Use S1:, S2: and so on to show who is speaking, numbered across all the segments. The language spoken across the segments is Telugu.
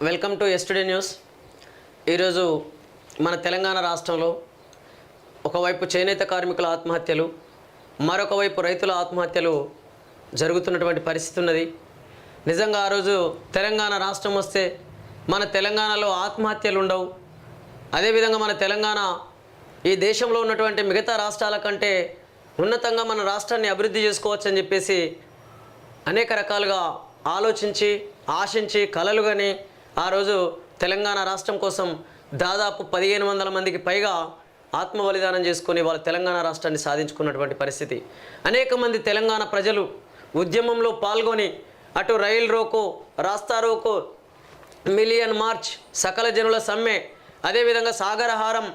S1: Welcome to ఎస్టుడే news. ఈరోజు మన తెలంగాణ రాష్ట్రంలో ఒకవైపు చేనేత కార్మికుల ఆత్మహత్యలు, మరొక వైపు రైతుల ఆత్మహత్యలు జరుగుతున్నటువంటి పరిస్థితి ఉన్నది. నిజంగా ఆ రోజు తెలంగాణ రాష్ట్రం వస్తే మన తెలంగాణలో ఆత్మహత్యలు ఉండవు. అదేవిధంగా మన తెలంగాణ ఈ దేశంలో ఉన్నటువంటి మిగతా రాష్ట్రాల కంటే ఉన్నతంగా మన రాష్ట్రాన్ని అభివృద్ధి చేసుకోవచ్చు అని చెప్పేసి అనేక రకాలుగా ఆలోచించి ఆశించి కలలుగాని ఆ రోజు తెలంగాణ రాష్ట్రం కోసం దాదాపు 1500 మందికి పైగా ఆత్మ బలిదానం చేసుకొని వాళ్ళ తెలంగాణ రాష్ట్రాన్ని సాధించుకున్నటువంటి పరిస్థితి. అనేక మంది తెలంగాణ ప్రజలు ఉద్యమంలో పాల్గొని అటు రైల్ రోకో, రాస్తా రోకో, మిలియన్ మార్చ్, సకల జనుల సమ్మె, అదేవిధంగా సాగరహారం,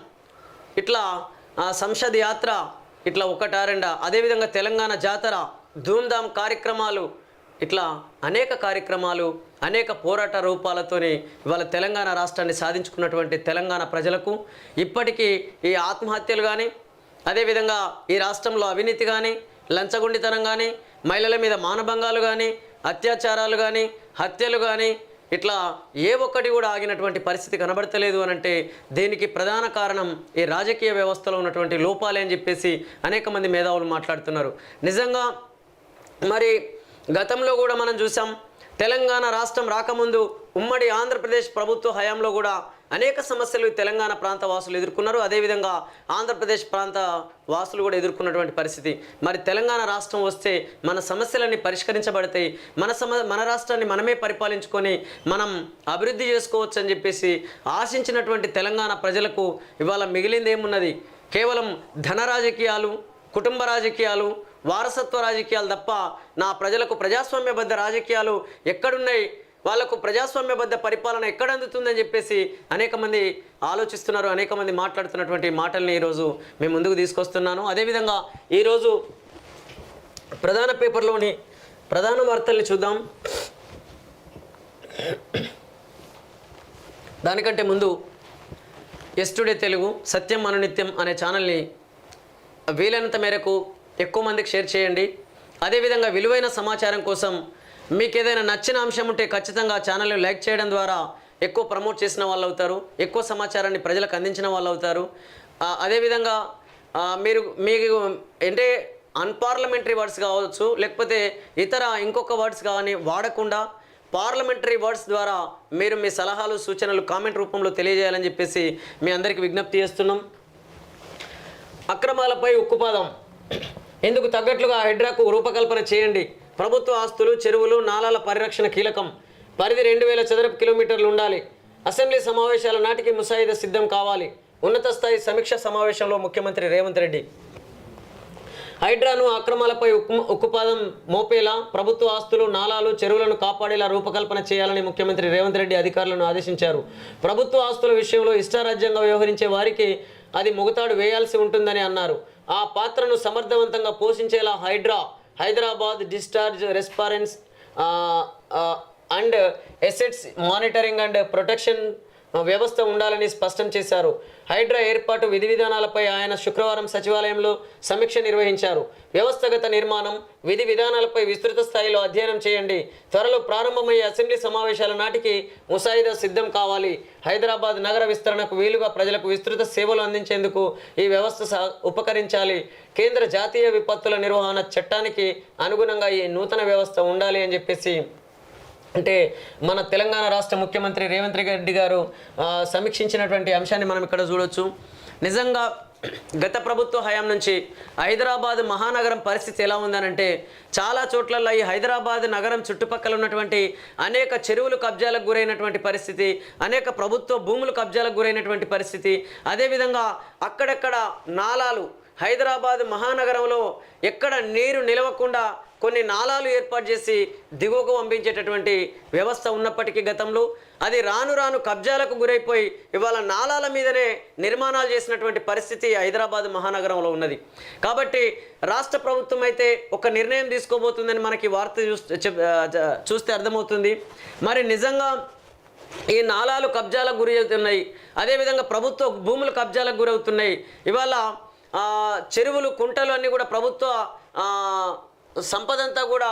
S1: ఇట్లా సంసద్ యాత్ర, ఇట్లా ఒకటారెండా, అదేవిధంగా తెలంగాణ జాతర, ధూమ్ధామ్ కార్యక్రమాలు, ఇట్లా అనేక కార్యక్రమాలు, అనేక పోరాట రూపాలతోని ఇవాళ తెలంగాణ రాష్ట్రాన్ని సాధించుకున్నటువంటి తెలంగాణ ప్రజలకు ఇప్పటికీ ఈ ఆత్మహత్యలు కానీ, అదేవిధంగా ఈ రాష్ట్రంలో అవినీతి కానీ, లంచగొండితనం కానీ, మహిళల మీద మానభంగాలు కానీ, అత్యాచారాలు కానీ, హత్యలు కానీ, ఇట్లా ఏ ఒక్కటి కూడా ఆగినటువంటి పరిస్థితి కనబడతలేదు అని అంటే దీనికి ప్రధాన కారణం ఈ రాజకీయ వ్యవస్థలో ఉన్నటువంటి లోపాలే అని చెప్పేసి అనేక మంది మేధావులు మాట్లాడుతున్నారు. నిజంగా మరి గతంలో కూడా మనం చూసాం, తెలంగాణ రాష్ట్రం రాకముందు ఉమ్మడి ఆంధ్రప్రదేశ్ ప్రభుత్వ హయాంలో కూడా అనేక సమస్యలు తెలంగాణ ప్రాంత వాసులు ఎదుర్కొన్నారు. అదేవిధంగా ఆంధ్రప్రదేశ్ ప్రాంత వాసులు కూడా ఎదుర్కొన్నటువంటి పరిస్థితి. మరి తెలంగాణ రాష్ట్రం వస్తే మన సమస్యలన్నీ పరిష్కరించబడతాయి, మన రాష్ట్రాన్ని మనమే పరిపాలించుకొని మనం అభివృద్ధి చేసుకోవచ్చు అని చెప్పేసి ఆశించినటువంటి తెలంగాణ ప్రజలకు ఇవాళ మిగిలింది ఏమున్నది? కేవలం ధన రాజకీయాలు, కుటుంబ రాజకీయాలు, వారసత్వ రాజకీయాలు తప్ప నా ప్రజలకు ప్రజాస్వామ్యబద్ధ రాజకీయాలు ఎక్కడున్నాయి, వాళ్లకు ప్రజాస్వామ్యబద్ధ పరిపాలన ఎక్కడ అందుతుందని చెప్పేసి అనేక మంది ఆలోచిస్తున్నారు. అనేక మంది మాట్లాడుతున్నటువంటి మాటల్ని ఈరోజు మేము ముందుకు తీసుకొస్తున్నాను. అదేవిధంగా ఈరోజు ప్రధాన పేపర్లోని ప్రధాన వార్తల్ని చూద్దాం. దానికంటే ముందు ఎస్టుడే తెలుగు సత్యం అనునిత్యం అనే ఛానల్ని వీలైనంత మేరకు ఎక్కువ మందికి షేర్ చేయండి. అదేవిధంగా విలువైన సమాచారం కోసం మీకు ఏదైనా నచ్చిన అంశం ఉంటే ఖచ్చితంగా ఛానల్ని లైక్ చేయడం ద్వారా ఎక్కువ ప్రమోట్ చేసిన వాళ్ళు అవుతారు, ఎక్కువ సమాచారాన్ని ప్రజలకు అందించిన వాళ్ళు అవుతారు. అదేవిధంగా మీకు అంటే అన్పార్లమెంటరీ వర్డ్స్ కావచ్చు, లేకపోతే ఇతర ఇంకొక వర్డ్స్ కానీ వాడకుండా పార్లమెంటరీ వర్డ్స్ ద్వారా మీరు మీ సలహాలు సూచనలు కామెంట్ రూపంలో తెలియజేయాలని చెప్పేసి మీ అందరికీ విజ్ఞప్తి చేస్తున్నాం. అక్రమాలపై ఉక్కుపాదం, ఇందుకు తగ్గట్లుగా హైడ్రాకు రూపకల్పన చేయండి. ప్రభుత్వ ఆస్తులు, చెరువులు, నాలాల పరిరక్షణ కీలకం. పరిధి 2000 చదరపు కిలోమీటర్లు ఉండాలి. అసెంబ్లీ సమావేశాల నాటికి ముసాయిదా సిద్ధం కావాలి. ఉన్నత స్థాయి సమీక్ష సమావేశంలో ముఖ్యమంత్రి రేవంత్ రెడ్డి. హైడ్రాను అక్రమాలపై ఉక్కుపాదం మోపేలా ప్రభుత్వ ఆస్తులు, నాలాలు, చెరువులను కాపాడేలా రూపకల్పన చేయాలని ముఖ్యమంత్రి రేవంత్ రెడ్డి అధికారులను ఆదేశించారు. ప్రభుత్వ ఆస్తుల విషయంలో ఇష్టారాజ్యంగా వ్యవహరించే వారికి అది ముగతాడు వేయాల్సి ఉంటుందని అన్నారు. ఆ పాత్రను సమర్థవంతంగా పోషించేలా Hyderabad discharge response and assets monitoring and protection వ్యవస్థ ఉండాలని స్పష్టం చేశారు. హైడ్రా ఏర్పాటు విధి విధానాలపై ఆయన శుక్రవారం సచివాలయంలో సమీక్ష నిర్వహించారు. వ్యవస్థగత నిర్మాణం, విధి విధానాలపై విస్తృత స్థాయిలో అధ్యయనం చేయండి. త్వరలో ప్రారంభమయ్యే అసెంబ్లీ సమావేశాల నాటికి ముసాయిదా సిద్ధం కావాలి. హైదరాబాద్ నగర విస్తరణకు వీలుగా ప్రజలకు విస్తృత సేవలు అందించేందుకు ఈ వ్యవస్థ ఉపకరించాలి. కేంద్ర జాతీయ విపత్తుల నిర్వహణ చట్టానికి అనుగుణంగా ఈ నూతన వ్యవస్థ ఉండాలి అని చెప్పేసి అంటే మన తెలంగాణ రాష్ట్ర ముఖ్యమంత్రి రేవంత్ రెడ్డి గారు సమీక్షించినటువంటి అంశాన్ని మనం ఇక్కడ చూడొచ్చు. నిజంగా గత ప్రభుత్వ హయాం నుంచి హైదరాబాద్ మహానగరం పరిస్థితి ఎలా ఉందనంటే చాలా చోట్లలో ఈ హైదరాబాద్ నగరం చుట్టుపక్కల ఉన్నటువంటి అనేక చెరువులు కబ్జాలకు గురైనటువంటి పరిస్థితి, అనేక ప్రభుత్వ భూములు కబ్జాలకు గురైనటువంటి పరిస్థితి, అదేవిధంగా అక్కడక్కడ నాలాలు, హైదరాబాద్ మహానగరంలో ఎక్కడ నీరు నిలవకుండా కొన్ని నాలాలు ఏర్పాటు చేసి దిగువకు పంపించేటటువంటి వ్యవస్థ ఉన్నప్పటికీ గతంలో అది రాను రాను కబ్జాలకు గురైపోయి ఇవాళ నాలాల మీదనే నిర్మాణాలు చేసినటువంటి పరిస్థితి హైదరాబాద్ మహానగరంలో ఉన్నది. కాబట్టి రాష్ట్ర ప్రభుత్వం అయితే ఒక నిర్ణయం తీసుకోబోతుందని మనకి వార్త చూస్తే అర్థమవుతుంది. మరి నిజంగా ఈ నాలాలు కబ్జాలకు గురి అవుతున్నాయి, అదేవిధంగా ప్రభుత్వ భూములు కబ్జాలకు గురవుతున్నాయి. ఇవాళ చెరువులు, కుంటలు అన్నీ కూడా ప్రభుత్వ సంపద అంతా కూడా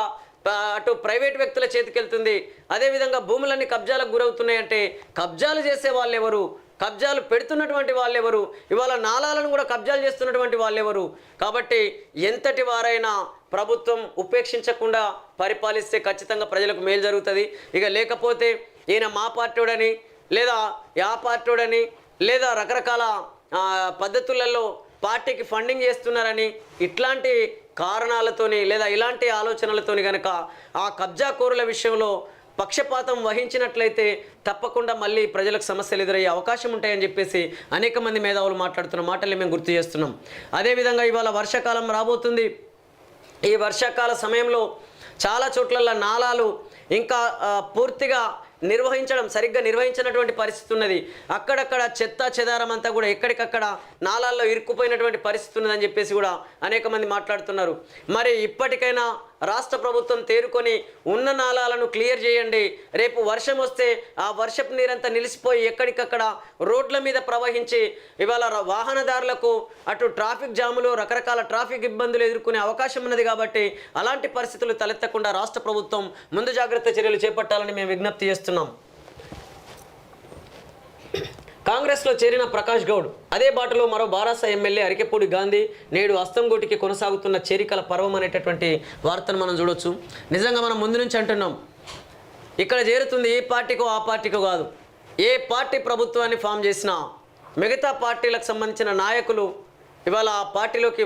S1: అటు ప్రైవేట్ వ్యక్తుల చేతికి వెళ్తుంది. అదేవిధంగా భూములన్నీ కబ్జాలకు గురవుతున్నాయంటే కబ్జాలు చేసే వాళ్ళు ఎవరు, కబ్జాలు పెడుతున్నటువంటి వాళ్ళెవరు, ఇవాళ నాలాలను కూడా కబ్జాలు చేస్తున్నటువంటి వాళ్ళెవరు? కాబట్టి ఎంతటి వారైనా ప్రభుత్వం ఉపేక్షించకుండా పరిపాలిస్తే ఖచ్చితంగా ప్రజలకు మేలు జరుగుతుంది. ఇక లేకపోతే ఈయన మా పార్టీడని లేదా యా పార్టీడని లేదా రకరకాల పద్ధతులలో పార్టీకి ఫండింగ్ చేస్తున్నారని ఇట్లాంటి కారణాలతోని లేదా ఇలాంటి ఆలోచనలతోని కనుక ఆ కబ్జా కోరుల విషయంలో పక్షపాతం వహించినట్లయితే తప్పకుండా మళ్ళీ ప్రజలకు సమస్యలు ఎదురయ్యే అవకాశం ఉంటాయని చెప్పేసి అనేక మంది మేధావులు మాట్లాడుతున్న మాటల్ని మేము గుర్తు చేస్తున్నాం. అదేవిధంగా ఇవాళ వర్షాకాలం రాబోతుంది. ఈ వర్షాకాల సమయంలో చాలా చోట్ల నాలాలు ఇంకా పూర్తిగా సరిగ్గా నిర్వహించినటువంటి పరిస్థితి ఉన్నది. అక్కడక్కడ చెత్త చెదారం అంతా కూడా ఎక్కడికక్కడ నాలాల్లో ఇరుక్కుపోయినటువంటి పరిస్థితి ఉన్నదని చెప్పేసి కూడా అనేక మంది మాట్లాడుతున్నారు. మరి ఇప్పటికైనా రాష్ట్ర ప్రభుత్వం తేరుకొని ఉన్న నాలాలను క్లియర్ చేయండి. రేపు వర్షం వస్తే ఆ వర్షపు నీరంతా నిలిచిపోయి ఎక్కడికక్కడ రోడ్ల మీద ప్రవహించి ఇవాళ వాహనదారులకు అటు ట్రాఫిక్ జాములు రకరకాల ట్రాఫిక్ ఇబ్బందులు ఎదుర్కొనే అవకాశం ఉన్నది. కాబట్టి అలాంటి పరిస్థితులు తలెత్తకుండా రాష్ట్ర ప్రభుత్వం ముందు జాగ్రత్త చర్యలు చేపట్టాలని మేము విజ్ఞప్తి చేస్తున్నాం. కాంగ్రెస్లో చేరిన ప్రకాష్ గౌడ్ అదే బాటలో మరో బారాస ఎమ్మెల్యే అరికెపూడి గాంధీ నేడు అస్తంగూటికి కొనసాగుతున్న చేరికల పర్వం అనేటటువంటి వార్తను మనం చూడొచ్చు. నిజంగా మనం ముందు నుంచి అంటున్నాం, ఇక్కడ చేరుతుంది ఏ పార్టీకో ఆ పార్టీకో కాదు. ఏ పార్టీ ప్రభుత్వాన్ని ఫామ్ చేసినా మిగతా పార్టీలకు సంబంధించిన నాయకులు ఇవాళ ఆ పార్టీలోకి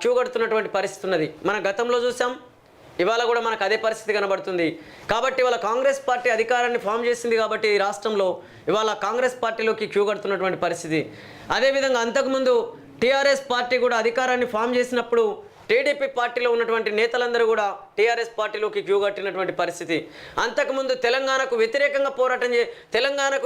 S1: క్యూ కడుతున్నటువంటి పరిస్థితి ఉన్నది. మనం గతంలో చూసాం, ఇవాళ కూడా మనకు అదే పరిస్థితి కనబడుతుంది. కాబట్టి ఇవాళ కాంగ్రెస్ పార్టీ అధికారాన్ని ఫామ్ చేసింది కాబట్టి ఈ రాష్ట్రంలో ఇవాళ కాంగ్రెస్ పార్టీలోకి క్యూ కడుతున్నటువంటి పరిస్థితి. అదేవిధంగా అంతకుముందు టీఆర్ఎస్ పార్టీ కూడా అధికారాన్ని ఫామ్ చేసినప్పుడు టీడీపీ పార్టీలో ఉన్నటువంటి నేతలందరూ కూడా టీఆర్ఎస్ పార్టీలోకి క్యూ కట్టినటువంటి పరిస్థితి. అంతకుముందు తెలంగాణకు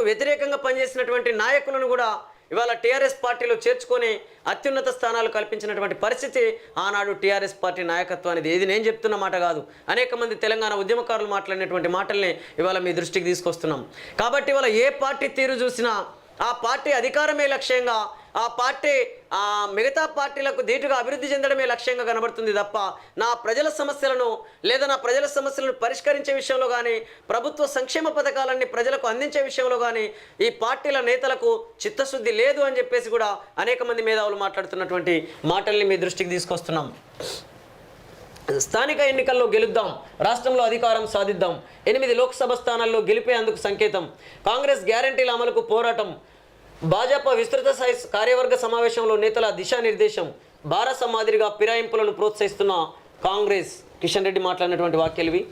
S1: వ్యతిరేకంగా పనిచేసినటువంటి నాయకులను కూడా ఇవాళ టీఆర్ఎస్ పార్టీలో చేర్చుకొని అత్యున్నత స్థానాలు కల్పించినటువంటి పరిస్థితి ఆనాడు టీఆర్ఎస్ పార్టీ నాయకత్వానికి. ఇది నేను చెప్తున్న మాట కాదు, అనేక మంది తెలంగాణ ఉద్యమకారులు మాట్లాడినటువంటి మాటల్ని ఇవాళ మీ దృష్టికి తీసుకొస్తున్నాం. కాబట్టి ఇవాళ ఏ పార్టీ తీరు చూసినా ఆ పార్టీ అధికారమే లక్ష్యంగా, ఆ పార్టీ మిగతా పార్టీలకు ధీటుగా అభివృద్ధి చెందడమే లక్ష్యంగా కనబడుతుంది తప్ప నా ప్రజల సమస్యలను పరిష్కరించే విషయంలో కానీ ప్రభుత్వ సంక్షేమ పథకాలన్నీ ప్రజలకు అందించే విషయంలో కానీ ఈ పార్టీల నేతలకు చిత్తశుద్ధి లేదు అని చెప్పేసి కూడా అనేక మంది మేధావులు మాట్లాడుతున్నటువంటి మాటల్ని మీ దృష్టికి తీసుకొస్తున్నాం. స్థానిక ఎన్నికల్లో గెలుద్దాం, రాష్ట్రంలో అధికారం సాధిద్దాం. 8 లోక్సభ స్థానాల్లో గెలిపేందుకు సంకేతం. కాంగ్రెస్ గ్యారంటీల అమలుకు పోరాటం. భాజపా విస్తృత స్థాయి కార్యవర్గ సమావేశంలో నేతల దిశానిర్దేశం. భారత మాదిరిగా ఫిరాయింపులను ప్రోత్సహిస్తున్న కాంగ్రెస్. కిషన్ రెడ్డి మాట్లాడినటువంటి వ్యాఖ్యలు.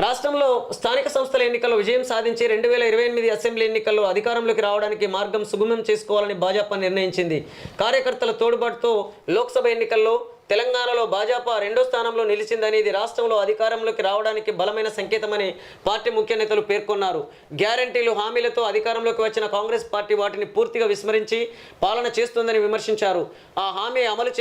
S1: రాష్ట్రంలో స్థానిక సంస్థల ఎన్నికల్లో విజయం సాధించి 2028 అసెంబ్లీ ఎన్నికల్లో అధికారంలోకి రావడానికి మార్గం సుగమం చేసుకోవాలని భాజపా నిర్ణయించింది. కార్యకర్తల తోడ్పాటుతో లోక్సభ ఎన్నికల్లో తెలంగాణలో భాజపా 2వ స్థానంలో నిలిచిందని, ఇది రాష్ట్రంలో అధికారంలోకి రావడానికి బలమైన సంకేతమని పార్టీ ముఖ్య నేతలు పేర్కొన్నారు. గ్యారంటీలు హామీలతో అధికారంలోకి వచ్చిన కాంగ్రెస్ పార్టీ వాటిని పూర్తిగా విస్మరించి పాలన చేస్తుందని విమర్శించారు. ఆ హామీ అమలు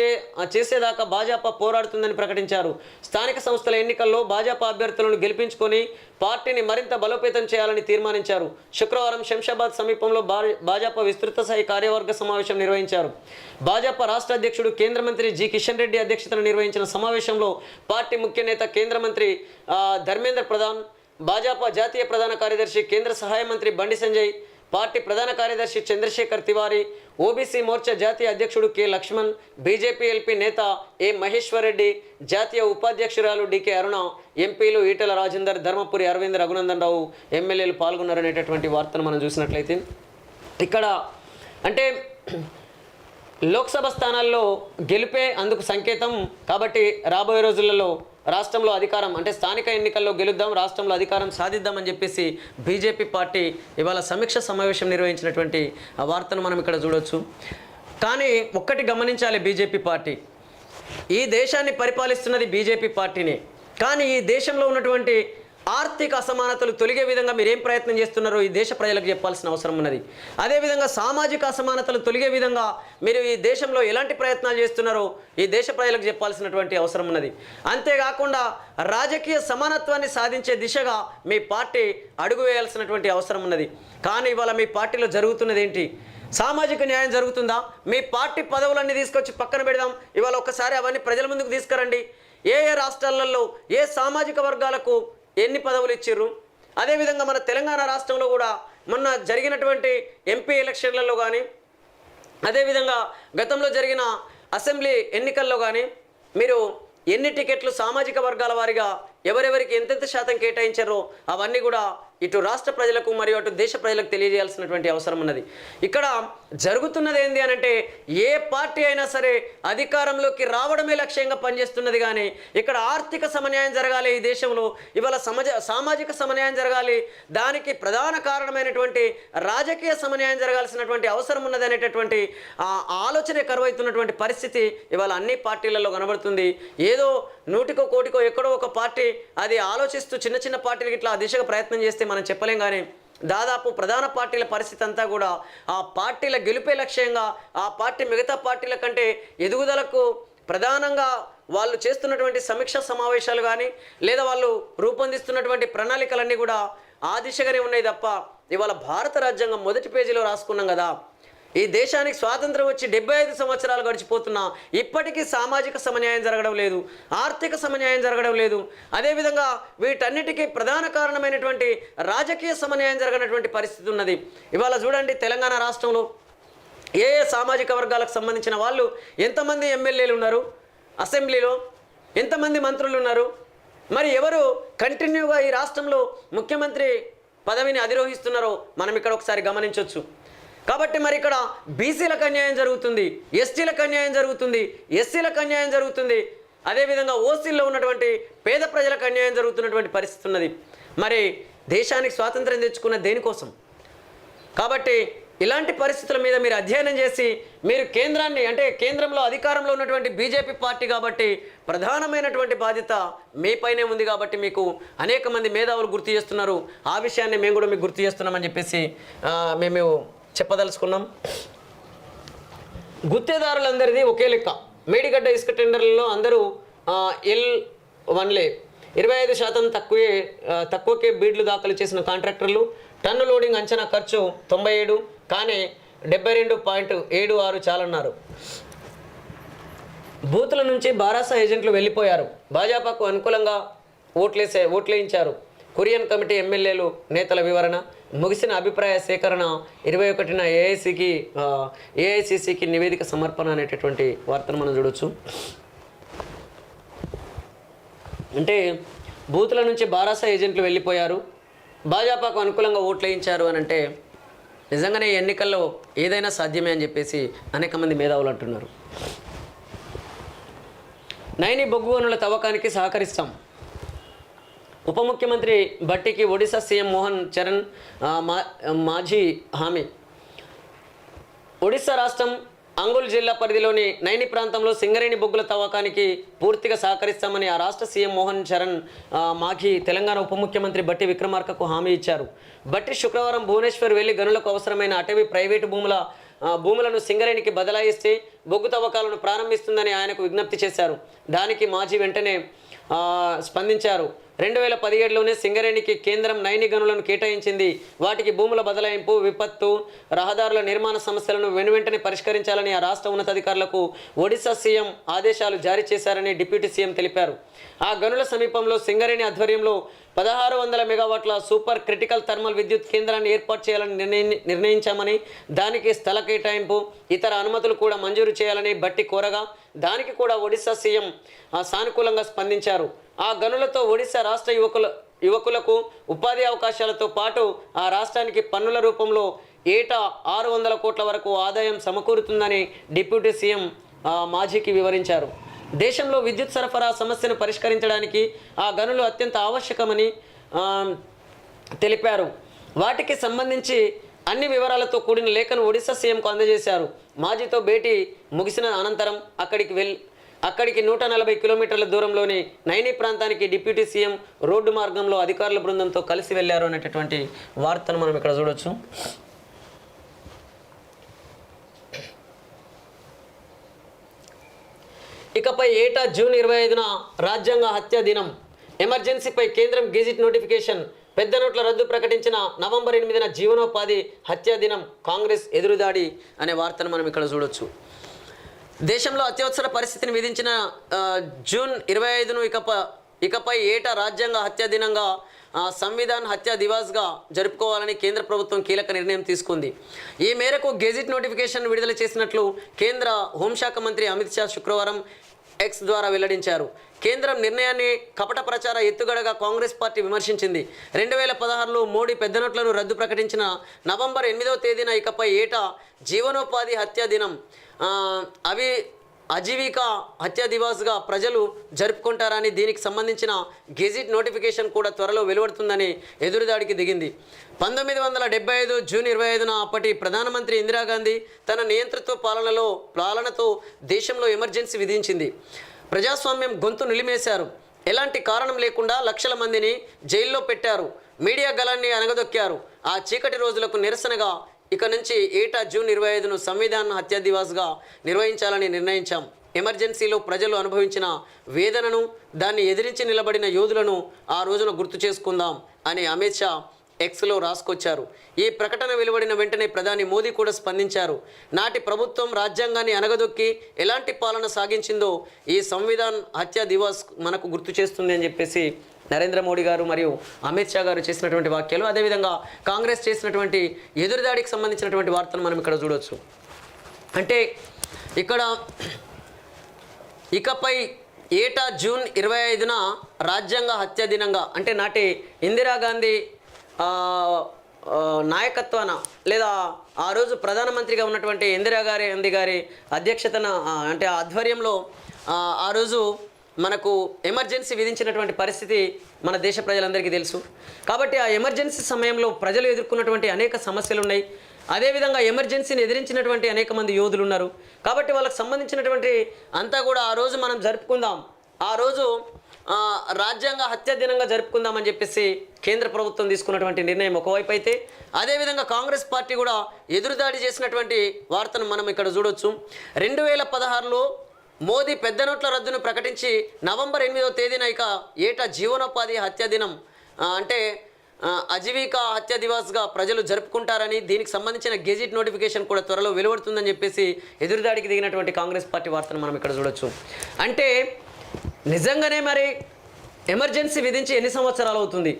S1: చేసేదాకా భాజపా పోరాడుతుందని ప్రకటించారు. స్థానిక సంస్థల ఎన్నికల్లో భాజపా అభ్యర్థులను గెలిపించుకొని పార్టీని మరింత బలోపేతం చేయాలని తీర్మానించారు. శుక్రవారం శంషాబాద్ సమీపంలో భాజపా విస్తృత స్థాయి కార్యవర్గ సమావేశం నిర్వహించారు. భాజపా రాష్ట్ర అధ్యక్షుడు కేంద్ర మంత్రి జి కిషన్ రెడ్డి అధ్యక్షతన నిర్వహించిన సమావేశంలో పార్టీ ముఖ్య నేత కేంద్ర మంత్రి ధర్మేంద్ర ప్రధాన్, భాజపా జాతీయ ప్రధాన కార్యదర్శి కేంద్ర సహాయ మంత్రి బండి సంజయ్, పార్టీ ప్రధాన కార్యదర్శి చంద్రశేఖర్ తివారీ, ఓబీసీ మోర్చా జాతీయ అధ్యక్షుడు కె లక్ష్మణ్, బీజేపీ ఎల్పీ నేత ఏ మహేశ్వర్ రెడ్డి, జాతీయ ఉపాధ్యక్షురాలు డికే అరుణ, ఎంపీలు ఈటెల రాజేందర్, ధర్మపురి అరవింద్, రఘునందన్ రావు, ఎమ్మెల్యేలు పాల్గొన్నారనేటటువంటి వార్తను మనం చూసినట్లయితే ఇక్కడ అంటే లోక్సభ స్థానాల్లో గెలిపే అందుకు సంకేతం. కాబట్టి రాబోయే రోజులలో రాష్ట్రంలో అధికారం అంటే స్థానిక ఎన్నికల్లో గెలుద్దాం, రాష్ట్రంలో అధికారం సాధిద్దామని చెప్పేసి బీజేపీ పార్టీ ఇవాళ సమీక్ష సమావేశం నిర్వహించినటువంటి వార్తను మనం ఇక్కడ చూడవచ్చు. కానీ ఒక్కటి గమనించాలి, బీజేపీ పార్టీ ఈ దేశాన్ని పరిపాలిస్తున్నది బీజేపీ పార్టీనే. కానీ ఈ దేశంలో ఉన్నటువంటి ఆర్థిక అసమానతలు తొలగే విధంగా మీరు ఏం ప్రయత్నం చేస్తున్నారో ఈ దేశ ప్రజలకు చెప్పాల్సిన అవసరం ఉన్నది. అదేవిధంగా సామాజిక అసమానతలు తొలగే విధంగా మీరు ఈ దేశంలో ఎలాంటి ప్రయత్నాలు చేస్తున్నారో ఈ దేశ ప్రజలకు చెప్పాల్సినటువంటి అవసరం ఉన్నది. అంతేకాకుండా రాజకీయ సమానత్వాన్ని సాధించే దిశగా మీ పార్టీ అడుగు వేయాల్సినటువంటి అవసరం ఉన్నది. కానీ ఇవాళ మీ పార్టీలో జరుగుతున్నది ఏంటి? సామాజిక న్యాయం జరుగుతుందా? మీ పార్టీ పదవులన్నీ తీసుకొచ్చి పక్కన పెడదాం, ఇవాళ ఒక్కసారి అవన్నీ ప్రజల ముందుకు తీసుకురండి. ఏ ఏ రాష్ట్రాలలో ఏ సామాజిక వర్గాలకు ఎన్ని పదవులు ఇచ్చిర్రు. అదేవిధంగా మన తెలంగాణ రాష్ట్రంలో కూడా మొన్న జరిగినటువంటి ఎంపీ ఎలక్షన్లలో కానీ, అదేవిధంగా గతంలో జరిగిన అసెంబ్లీ ఎన్నికల్లో కానీ మీరు ఎన్ని టికెట్లు సామాజిక వర్గాల వారిగా ఎవరెవరికి ఎంతెంత శాతం కేటాయించారో అవన్నీ కూడా ఇటు రాష్ట్ర ప్రజలకు మరియు అటు దేశ ప్రజలకు తెలియజేయాల్సినటువంటి అవసరం ఉన్నది. ఇక్కడ జరుగుతున్నది ఏంది అనంటే ఏ పార్టీ అయినా సరే అధికారంలోకి రావడమే లక్ష్యంగా పనిచేస్తున్నది. కానీ ఇక్కడ ఆర్థిక సమన్యాయం జరగాలి, ఈ దేశంలో ఇవాళ సామాజిక సమన్యాయం జరగాలి, దానికి ప్రధాన కారణమైనటువంటి రాజకీయ సమన్యాయం జరగాల్సినటువంటి అవసరం ఉన్నది అనేటటువంటి ఆలోచనే కరువైతున్నటువంటి పరిస్థితి ఇవాళ అన్ని పార్టీలలో కనబడుతుంది. ఏదో నూటికో కోటికో ఎక్కడో ఒక పార్టీ అది ఆలోచిస్తూ చిన్న చిన్న పార్టీలకి ఇట్లా ఆ దిశగా ప్రయత్నం చేస్తే మనం చెప్పలేం. కానీ దాదాపు ప్రధాన పార్టీల పరిస్థితి అంతా కూడా ఆ పార్టీల గెలుపే లక్ష్యంగా, ఆ పార్టీ మిగతా పార్టీల కంటే ఎదుగుదలకు ప్రధానంగా వాళ్ళు చేస్తున్నటువంటి సమీక్షా సమావేశాలు కానీ లేదా వాళ్ళు రూపొందిస్తున్నటువంటి ప్రణాళికలన్నీ కూడా ఆ దిశగానే ఉన్నాయి తప్ప ఇవాళ భారత రాజ్యాంగం మొదటి పేజీలో రాసుకున్నాం కదా, ఈ దేశానికి స్వాతంత్రం వచ్చి 75 సంవత్సరాలు గడిచిపోతున్నా ఇప్పటికీ సామాజిక సమన్యాయం జరగడం లేదు, ఆర్థిక సమన్యాయం జరగడం లేదు. అదేవిధంగా వీటన్నిటికీ ప్రధాన కారణమైనటువంటి రాజకీయ సమన్యాయం జరగనటువంటి పరిస్థితి ఉన్నది. ఇవాళ చూడండి తెలంగాణ రాష్ట్రంలో ఏ ఏ సామాజిక వర్గాలకు సంబంధించిన వాళ్ళు ఎంతమంది ఎమ్మెల్యేలు ఉన్నారు, అసెంబ్లీలో ఎంతమంది మంత్రులు ఉన్నారు, మరి ఎవరు కంటిన్యూగా ఈ రాష్ట్రంలో ముఖ్యమంత్రి పదవిని అధిరోహిస్తున్నారో మనం ఇక్కడ ఒకసారి గమనించవచ్చు. కాబట్టి మరి ఇక్కడ బీసీలకు అన్యాయం జరుగుతుంది, ఎస్టీలకు అన్యాయం జరుగుతుంది, ఎస్సీలకు అన్యాయం జరుగుతుంది, అదేవిధంగా ఓసీల్లో ఉన్నటువంటి పేద ప్రజలకు అన్యాయం జరుగుతున్నటువంటి పరిస్థితి ఉన్నది. మరి దేశానికి స్వాతంత్రం తెచ్చుకున్న దేనికోసం? కాబట్టి ఇలాంటి పరిస్థితుల మీద మీరు అధ్యయనం చేసి మీరు కేంద్రాన్ని అంటే కేంద్రంలో అధికారంలో ఉన్నటువంటి బీజేపీ పార్టీ కాబట్టి ప్రధానమైనటువంటి బాధ్యత మీపైనే ఉంది. కాబట్టి మీకు అనేక మంది మేధావులు గుర్తు చేస్తున్నారు, ఆ విషయాన్ని మేము కూడా మీకు గుర్తు చేస్తున్నామని చెప్పేసి మేము చెప్పదలుచుకున్నాం. గుత్తేదారులందరిది ఒకే లెక్క. మేడిగడ్డ ఇసుక టెండర్లలో అందరూ L1లే 25% తక్కువకే బీడ్లు దాఖలు చేసిన కాంట్రాక్టర్లు. టన్ను లోడింగ్ అంచనా ఖర్చు 97 కానీ 72.76 చాలన్నారు. బూతుల నుంచి బారాసా ఏజెంట్లు వెళ్ళిపోయారు, భాజపాకు అనుకూలంగా ఓట్లేయించారు. కురియన్ కమిటీ ఎమ్మెల్యేలు నేతల వివరణ. ముగిసిన అభిప్రాయ సేకరణ 21న ఏఐసిసికి నివేదిక సమర్పణ అనేటటువంటి వార్తను మనం చూడవచ్చు. అంటే బూతుల నుంచి బారాసా ఏజెంట్లు వెళ్ళిపోయారు, భాజపాకు అనుకూలంగా ఓట్లేయించారు అని అంటే నిజంగానే ఎన్నికల్లో ఏదైనా సాధ్యమే అని చెప్పేసి అనేక మంది మేధావులు అంటున్నారు. నైని బొగ్గు గనుల తవ్వకానికి సహకరిస్తాం. ఉప ముఖ్యమంత్రి భట్టికి ఒడిశా సీఎం మోహన్ చరణ్ మాజీ హామీ. ఒడిశా రాష్ట్రం అంగుల్ జిల్లా పరిధిలోని నైని ప్రాంతంలో సింగరేణి బొగ్గుల తవ్వకానికి పూర్తిగా సహకరిస్తామని ఆ రాష్ట్ర సీఎం మోహన్ చరణ్ మాఘీ తెలంగాణ ఉప ముఖ్యమంత్రి భట్టి విక్రమార్కకు హామీ ఇచ్చారు. భట్టి శుక్రవారం భువనేశ్వర్ వెళ్లి గనులకు అవసరమైన అటవీ ప్రైవేటు భూములను సింగరేణికి బదలాయిస్తే బొగ్గు తవ్వకాలను ప్రారంభిస్తుందని ఆయనకు విజ్ఞప్తి చేశారు. దానికి మాజీ వెంటనే స్పందించారు. 2017లోనే సింగరేణికి కేంద్రం నైని గనులను కేటాయించింది. వాటికి భూముల బదలాయింపు, విపత్తు, రహదారుల నిర్మాణ సమస్యలను వెనువెంటనే పరిష్కరించాలని ఆ రాష్ట్ర ఉన్నతాధికారులకు ఒడిశా సీఎం ఆదేశాలు జారీ చేశారని డిప్యూటీ సీఎం తెలిపారు. ఆ గనుల సమీపంలో సింగరేణి ఆధ్వర్యంలో 1600 మెగావాట్ల సూపర్ క్రిటికల్ థర్మల్ విద్యుత్ కేంద్రాన్ని ఏర్పాటు చేయాలని నిర్ణయించామని, దానికి స్థల కేటాయింపు, ఇతర అనుమతులు కూడా మంజూరు చేయాలని భట్టి కోరగా దానికి కూడా ఒడిశా సీఎం సానుకూలంగా స్పందించారు. ఆ గనులతో ఒడిశా రాష్ట్ర యువకులకు ఉపాధి అవకాశాలతో పాటు ఆ రాష్ట్రానికి పన్నుల రూపంలో ఏటా 600 కోట్ల వరకు ఆదాయం సమకూరుతుందని డిప్యూటీ సీఎం మాజీకి వివరించారు. దేశంలో విద్యుత్ సరఫరా సమస్యను పరిష్కరించడానికి ఆ గనులు అత్యంత ఆవశ్యకమని తెలిపారు. వాటికి సంబంధించి అన్ని వివరాలతో కూడిన లేఖను ఒడిశా సీఎంకు అందజేశారు. మాజీతో భేటీ ముగిసిన అనంతరం అక్కడికి 140 కిలోమీటర్ల దూరంలోని నైని ప్రాంతానికి డిప్యూటీ సీఎం రోడ్డు మార్గంలో అధికారుల బృందంతో కలిసి వెళ్లారు అనేటటువంటి వార్తను మనం ఇక్కడ చూడొచ్చు. ఇకపై ఏటా జూన్ 25న రాజ్యాంగ హత్య దినం. ఎమర్జెన్సీపై కేంద్రం గెజిట్ నోటిఫికేషన్. పెద్ద నోట్ల రద్దు ప్రకటించిన నవంబర్ 8న జీవనోపాధి హత్యా దినం. కాంగ్రెస్ ఎదురుదాడి అనే వార్తను మనం ఇక్కడ చూడొచ్చు. దేశంలో అత్యవసర పరిస్థితిని విధించిన జూన్ 25ను ఇకపై ఏటా రాజ్యాంగ హత్యా దినంగా సంవిధాన్ హత్యా దివాస్గా జరుపుకోవాలని కేంద్ర ప్రభుత్వం కీలక నిర్ణయం తీసుకుంది. ఈ మేరకు గెజిట్ నోటిఫికేషన్ విడుదల చేసినట్లు కేంద్ర హోంశాఖ మంత్రి అమిత్ షా శుక్రవారం ఎక్స్ ద్వారా వెల్లడించారు. కేంద్రం నిర్ణయాన్ని కపట ప్రచార ఎత్తుగడగా కాంగ్రెస్ పార్టీ విమర్శించింది. 2016లో మోడీ పెద్ద నోట్లను రద్దు ప్రకటించిన నవంబర్ 8వ తేదీన ఇకపై ఏటా జీవనోపాధి హత్యా దినం అజీవికా హత్యా దివాస్గా ప్రజలు జరుపుకుంటారని, దీనికి సంబంధించిన గెజిట్ నోటిఫికేషన్ కూడా త్వరలో వెలువడుతుందని ఎదురుదాడికి దిగింది. 1975 జూన్ 25న అప్పటి ప్రధానమంత్రి ఇందిరాగాంధీ తన నియంతృత్వ పాలనతో దేశంలో ఎమర్జెన్సీ విధించింది. ప్రజాస్వామ్యం గొంతు నిలిమేశారు. ఎలాంటి కారణం లేకుండా లక్షల మందిని జైల్లో పెట్టారు. మీడియా గలాన్ని అనగదొక్కారు. ఆ చీకటి రోజులకు నిరసనగా ఇక నుంచి ఏటా జూన్ 25ను సంవిధాన్ హత్యా దివాస్గా నిర్వహించాలని నిర్ణయించాం. ఎమర్జెన్సీలో ప్రజలు అనుభవించిన వేదనను, దాన్ని ఎదిరించి నిలబడిన యోధులను ఆ రోజున గుర్తు చేసుకుందాం అని అమిత్ షా ఎక్స్లో రాసుకొచ్చారు. ఈ ప్రకటన వెలువడిన వెంటనే ప్రధాని మోదీ కూడా స్పందించారు. నాటి ప్రభుత్వం రాజ్యాంగాన్ని అనగదొక్కి ఎలాంటి పాలన సాగించిందో ఈ సంవిధాన్ హత్యా దివాస్ మనకు గుర్తు చేస్తుంది అని చెప్పేసి నరేంద్ర మోడీ గారు మరియు అమిత్ షా గారు చేసినటువంటి వాక్యాలు, అదేవిధంగా కాంగ్రెస్ చేసినటువంటి ఎదురుదాడికి సంబంధించినటువంటి వార్తను మనం ఇక్కడ చూడవచ్చు. అంటే ఇక్కడ ఇకపై ఏటా జూన్ 25న రాజ్యాంగ హత్యా దినంగా, అంటే నాటి ఇందిరాగాంధీ నాయకత్వాన లేదా ఆ రోజు ప్రధానమంత్రిగా ఉన్నటువంటి ఇందిరాగాంధీ గారి అధ్యక్షతన అంటే ఆధ్వర్యంలో ఆ రోజు మనకు ఎమర్జెన్సీ విధించినటువంటి పరిస్థితి మన దేశ ప్రజలందరికీ తెలుసు. కాబట్టి ఆ ఎమర్జెన్సీ సమయంలో ప్రజలు ఎదుర్కొన్నటువంటి అనేక సమస్యలు ఉన్నాయి. అదేవిధంగా ఎమర్జెన్సీని ఎదిరించినటువంటి అనేక మంది యోధులు ఉన్నారు. కాబట్టి వాళ్ళకి సంబంధించినటువంటి అంతా కూడా ఆ రోజు మనం జరుపుకుందాం, ఆ రోజు రాజ్యాంగ హత్యా దినంగా జరుపుకుందామని చెప్పేసి కేంద్ర ప్రభుత్వం తీసుకున్నటువంటి నిర్ణయం ఒకవైపు అయితే, అదేవిధంగా కాంగ్రెస్ పార్టీ కూడా ఎదురుదాడి చేసినటువంటి వార్తను మనం ఇక్కడ చూడొచ్చు. 2016లో మోదీ పెద్ద నోట్ల రద్దును ప్రకటించి నవంబర్ 8వ తేదీన ఇక ఏటా జీవనోపాధి హత్యా దినం అంటే అజీవికా హత్యా దివాస్గా ప్రజలు జరుపుకుంటారని, దీనికి సంబంధించిన గెజిట్ నోటిఫికేషన్ కూడా త్వరలో వెలువడుతుందని చెప్పేసి ఎదురుదాడికి దిగినటువంటి కాంగ్రెస్ పార్టీ వార్తను మనం ఇక్కడ చూడొచ్చు. అంటే నిజంగానే మరి ఎమర్జెన్సీ విధించి ఎన్ని సంవత్సరాలు అవుతుంది?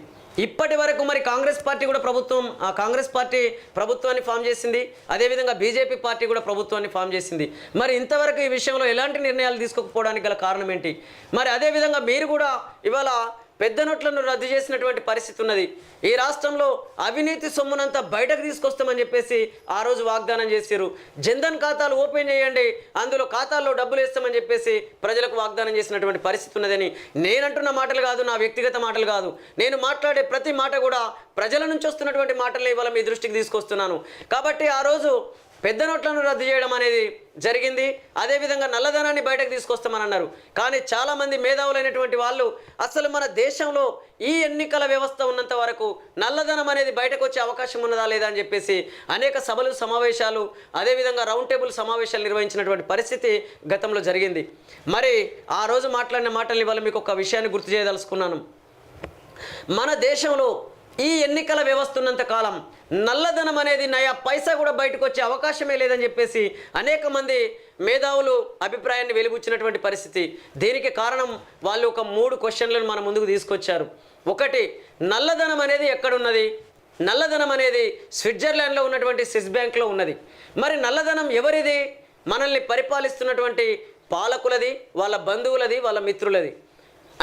S1: ఇప్పటి వరకు మరి కాంగ్రెస్ పార్టీ కూడా కాంగ్రెస్ పార్టీ ప్రభుత్వాన్ని ఫామ్ చేసింది, అదేవిధంగా బీజేపీ పార్టీ కూడా ప్రభుత్వాన్ని ఫామ్ చేసింది. మరి ఇంతవరకు ఈ విషయంలో ఎలాంటి నిర్ణయాలు తీసుకోకపోవడానికి గల కారణం ఏంటి? మరి అదేవిధంగా మీరు కూడా ఇవాళ పెద్ద నోట్లను రద్దు చేసినటువంటి పరిస్థితి ఉన్నది. ఈ రాష్ట్రంలో అవినీతి సొమ్మునంతా బయటకు తీసుకొస్తామని చెప్పేసి ఆ రోజు వాగ్దానం చేశారు. జన్ధన్ ఖాతాలు ఓపెన్ చేయండి, అందులో ఖాతాల్లో డబ్బులు వేస్తామని చెప్పేసి ప్రజలకు వాగ్దానం చేసినటువంటి పరిస్థితి ఉన్నదని నేనంటున్న మాటలు కాదు, నా వ్యక్తిగత మాటలు కాదు. నేను మాట్లాడే ప్రతి మాట కూడా ప్రజల నుంచి వస్తున్నటువంటి మాటలే ఇవాళ మీ దృష్టికి తీసుకొస్తున్నాను. కాబట్టి ఆ రోజు పెద్ద నోట్లను రద్దు చేయడం అనేది జరిగింది. అదేవిధంగా నల్లధనాన్ని బయటకు తీసుకొస్తామని అన్నారు. కానీ చాలామంది మేధావులైనటువంటి వాళ్ళు అసలు మన దేశంలో ఈ ఎన్నికల వ్యవస్థ ఉన్నంత వరకు నల్లధనం అనేది బయటకు వచ్చే అవకాశం ఉన్నదా లేదా అని చెప్పేసి అనేక సభలు, సమావేశాలు, అదేవిధంగా రౌండ్ టేబుల్ సమావేశాలు నిర్వహించినటువంటి పరిస్థితి గతంలో జరిగింది. మరి ఆ రోజు మాట్లాడిన మాటల్ని వల్ల మీకు ఒక విషయాన్ని గుర్తు చేయదలుచుకున్నాను. మన దేశంలో ఈ ఎన్నికల వ్యవస్థ ఉన్నంత కాలం నల్లధనం అనేది నయా పైసా కూడా బయటకు వచ్చే అవకాశమే లేదని చెప్పేసి అనేక మంది మేధావులు అభిప్రాయాన్ని వెలిబుచ్చినటువంటి పరిస్థితి. దీనికి కారణం వాళ్ళు ఒక 3 క్వశ్చన్లను మన ముందుకు తీసుకొచ్చారు. ఒకటి, నల్లధనం అనేది ఎక్కడున్నది? నల్లధనం అనేది స్విట్జర్లాండ్లో ఉన్నటువంటి స్విస్ బ్యాంక్లో ఉన్నది. మరి నల్లధనం ఎవరిది? మనల్ని పరిపాలిస్తున్నటువంటి పాలకులది, వాళ్ళ బంధువులది, వాళ్ళ మిత్రులది.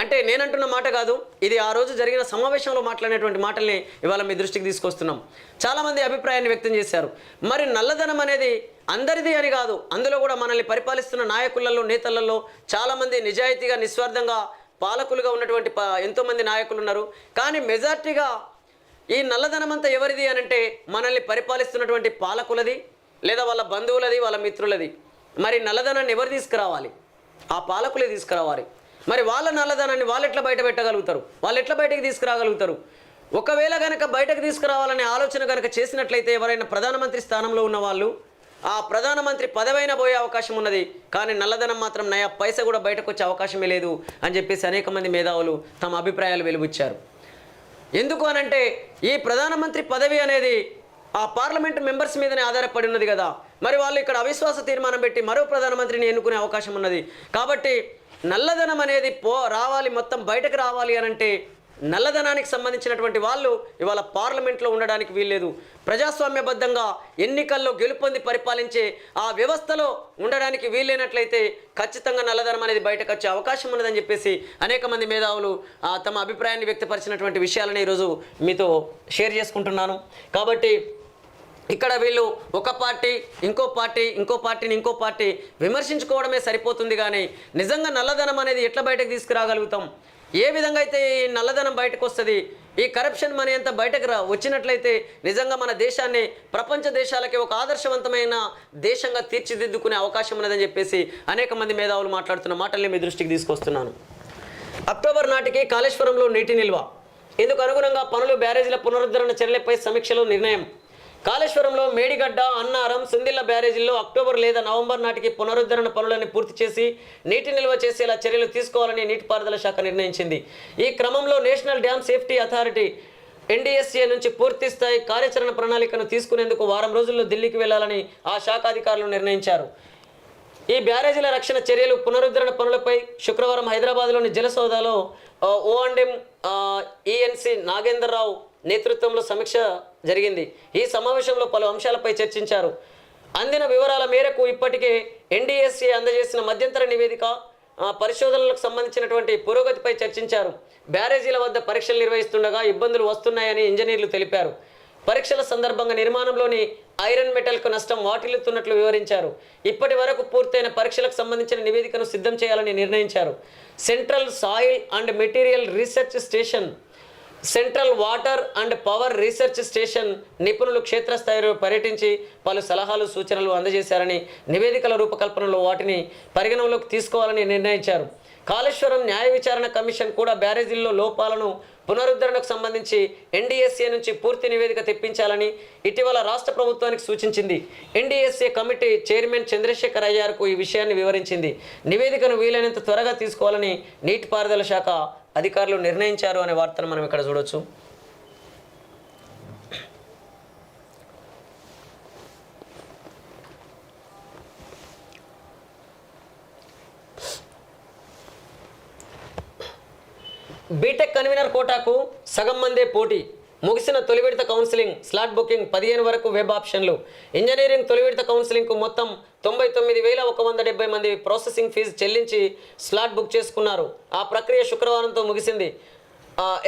S1: అంటే నేనంటున్న మాట కాదు, ఇది ఆ రోజు జరిగిన సమావేశంలో మాట్లాడినటువంటి మాటల్ని ఇవాళ మీ దృష్టికి తీసుకొస్తున్నాం. చాలామంది అభిప్రాయాన్ని వ్యక్తం చేశారు. మరి నల్లధనం అనేది అందరిది అని కాదు, అందులో కూడా మనల్ని పరిపాలిస్తున్న నాయకులలో, నేతలలో చాలామంది నిజాయితీగా, నిస్వార్థంగా పాలకులుగా ఉన్నటువంటి ఎంతోమంది నాయకులు ఉన్నారు. కానీ మెజార్టీగా ఈ నల్లధనం అంతా ఎవరిది అని అంటే మనల్ని పరిపాలిస్తున్నటువంటి పాలకులది, లేదా వాళ్ళ బంధువులది, వాళ్ళ మిత్రులది. మరి నల్లధనాన్ని ఎవరు తీసుకురావాలి? ఆ పాలకులే తీసుకురావాలి. మరి వాళ్ళ నల్లధనాన్ని వాళ్ళు ఎట్లా బయట పెట్టగలుగుతారు? వాళ్ళు ఎట్లా బయటకు తీసుకురాగలుగుతారు? ఒకవేళ కనుక బయటకు తీసుకురావాలనే ఆలోచన కనుక చేసినట్లయితే ఎవరైనా ప్రధానమంత్రి స్థానంలో ఉన్న వాళ్ళు ఆ ప్రధానమంత్రి పదవైనా పోయే అవకాశం ఉన్నది. కానీ నల్లధనం మాత్రం నయా పైసా కూడా బయటకు వచ్చే అవకాశమే లేదు అని చెప్పేసి అనేక మంది మేధావులు తమ అభిప్రాయాలు వెలుబుచ్చారు. ఎందుకు అనంటే ఈ ప్రధానమంత్రి పదవి అనేది ఆ పార్లమెంట్ మెంబర్స్ మీదనే ఆధారపడి ఉన్నది కదా. మరి వాళ్ళు ఇక్కడ అవిశ్వాస తీర్మానం పెట్టి మరో ప్రధానమంత్రిని ఎన్నుకునే అవకాశం ఉన్నది. కాబట్టి నల్లధనం అనేది రావాలి, మొత్తం బయటకు రావాలి అని అంటే నల్లధనానికి సంబంధించినటువంటి వాళ్ళు ఇవాళ పార్లమెంట్లో ఉండడానికి వీల్లేదు. ప్రజాస్వామ్యబద్ధంగా ఎన్నికల్లో గెలుపొంది పరిపాలించే ఆ వ్యవస్థలో ఉండడానికి వీల్లేనట్లయితే ఖచ్చితంగా నల్లధనం అనేది బయటకు వచ్చే అవకాశం ఉన్నదని చెప్పేసి అనేక మంది మేధావులు తమ అభిప్రాయాన్ని వ్యక్తపరిచినటువంటి విషయాలను ఈరోజు మీతో షేర్ చేసుకుంటున్నాను. కాబట్టి ఇక్కడ వీళ్ళు ఒక పార్టీ ఇంకో పార్టీని ఇంకో పార్టీ విమర్శించుకోవడమే సరిపోతుంది. కానీ నిజంగా నల్లధనం అనేది ఎట్లా బయటకు తీసుకురాగలుగుతాం, ఏ విధంగా అయితే ఈ నల్లధనం బయటకు వస్తుంది, ఈ కరప్షన్ మనీ అంతా బయటకు వచ్చినట్లయితే నిజంగా మన దేశాన్ని ప్రపంచ దేశాలకి ఒక ఆదర్శవంతమైన దేశంగా తీర్చిదిద్దుకునే అవకాశం ఉన్నదని చెప్పేసి అనేక మంది మేధావులు మాట్లాడుతున్న మాటల్ని మీ దృష్టికి తీసుకొస్తున్నాను. అక్టోబర్ నాటికి కాళేశ్వరంలో నీటి నిల్వ, ఇందుకు అనుగుణంగా పనులు, బ్యారేజీల పునరుద్ధరణ చర్యలపై సమీక్షలో నిర్ణయం. కాళేశ్వరంలో మేడిగడ్డ, అన్నారం, సుందిళ్ల బ్యారేజీల్లో అక్టోబర్ లేదా నవంబర్ నాటికి పునరుద్ధరణ పనులను పూర్తి చేసి నీటి నిల్వ చేసేలా చర్యలు తీసుకోవాలని నీటిపారుదల శాఖ నిర్ణయించింది. ఈ క్రమంలో national dam safety authority NDSA నుంచి పూర్తి స్థాయి కార్యాచరణ ప్రణాళికను తీసుకునేందుకు వారం రోజుల్లో ఢిల్లీకి వెళ్లాలని ఆ శాఖ అధికారులు నిర్ణయించారు. ఈ బ్యారేజీల రక్షణ చర్యలు, పునరుద్ధరణ పనులపై శుక్రవారం హైదరాబాద్లోని జలసౌదాలో O&M ENC నాగేంద్రరావు నేతృత్వంలో సమీక్ష జరిగింది. ఈ సమావేశంలో పలు అంశాలపై చర్చించారు. అందిన వివరాల మేరకు ఇప్పటికే NDSA అందజేసిన మధ్యంతర నివేదిక, పరిశోధనలకు సంబంధించినటువంటి పురోగతిపై చర్చించారు. బ్యారేజీల వద్ద పరీక్షలు నిర్వహిస్తుండగా ఇబ్బందులు వస్తున్నాయని ఇంజనీర్లు తెలిపారు. పరీక్షల సందర్భంగా నిర్మాణంలోని ఐరన్ మెటల్కు నష్టం వాటిల్లుతున్నట్లు వివరించారు. ఇప్పటి వరకు పూర్తయిన పరీక్షలకు సంబంధించిన నివేదికను సిద్ధం చేయాలని నిర్ణయించారు. Central soil and material research station, central water and power research station నిపుణులు క్షేత్రస్థాయిలో పర్యటించి పలు సలహాలు, సూచనలు అందజేశారని, నివేదికల రూపకల్పనలో వాటిని పరిగణనలోకి తీసుకోవాలని నిర్ణయించారు. కాళేశ్వరం న్యాయ విచారణ కమిషన్ కూడా బ్యారేజీల్లో లోపాలను, పునరుద్ధరణకు సంబంధించి NDSA నుంచి పూర్తి నివేదిక తెప్పించాలని ఇటీవల రాష్ట్ర ప్రభుత్వానికి సూచించింది. NDSA కమిటీ చైర్మన్ చంద్రశేఖర్ అయ్యార్కు ఈ విషయాన్ని వివరించింది. నివేదికను వీలైనంత త్వరగా తీసుకోవాలని నీటిపారుదల శాఖ అధికారులు నిర్ణయించారు అనే వార్తను మనం ఇక్కడ చూడొచ్చు. బీటెక్ కన్వీనర్ కోటాకు సగం మందే పోటీ, ముగిసిన తొలి విడత కౌన్సిలింగ్, స్లాట్ బుకింగ్ 15 వరకు వెబ్ ఆప్షన్లు. ఇంజనీరింగ్ తొలి విడత కౌన్సిలింగ్కు మొత్తం 99,170 మంది ప్రాసెసింగ్ ఫీజు చెల్లించి స్లాట్ బుక్ చేసుకున్నారు. ఆ ప్రక్రియ శుక్రవారంతో ముగిసింది.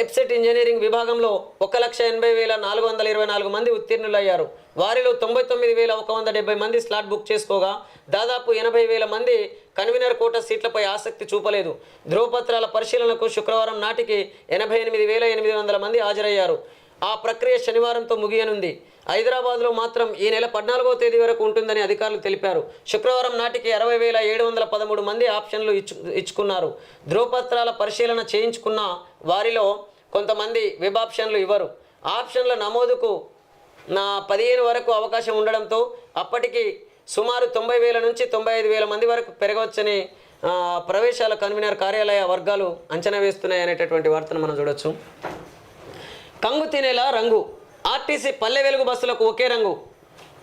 S1: ఎప్సెట్ ఇంజనీరింగ్ విభాగంలో 1,80,424 మంది ఉత్తీర్ణులయ్యారు. వారిలో 99,170 మంది స్లాట్ బుక్ చేసుకోగా దాదాపు 80,000 మంది కన్వీనర్ కోటా సీట్లపై ఆసక్తి చూపలేదు. ధ్రువపత్రాల పరిశీలనకు శుక్రవారం నాటికి 88,800 మంది హాజరయ్యారు. ఆ ప్రక్రియ శనివారంతో ముగియనుంది. హైదరాబాద్లో మాత్రం ఈ నెల 14వ తేదీ వరకు ఉంటుందని అధికారులు తెలిపారు. శుక్రవారం నాటికి 60,713 మంది ఆప్షన్లు ఇచ్చుకున్నారు. ధ్రువపత్రాల పరిశీలన చేయించుకున్న వారిలో కొంతమంది వెబ్ ఆప్షన్లు ఇవ్వరు. ఆప్షన్ల నమోదుకు 15 వరకు అవకాశం ఉండడంతో అప్పటికి సుమారు 90,000 నుంచి 95,000 మంది వరకు పెరగవచ్చని ప్రవేశాల కన్వీనర్ కార్యాలయ వర్గాలు అంచనా వేస్తున్నాయి అనేటటువంటి వార్తను మనం చూడొచ్చు. కంగు తినేలా రంగు, ఆర్టీసీ పల్లె వెలుగు బస్సులకు ఒకే రంగు,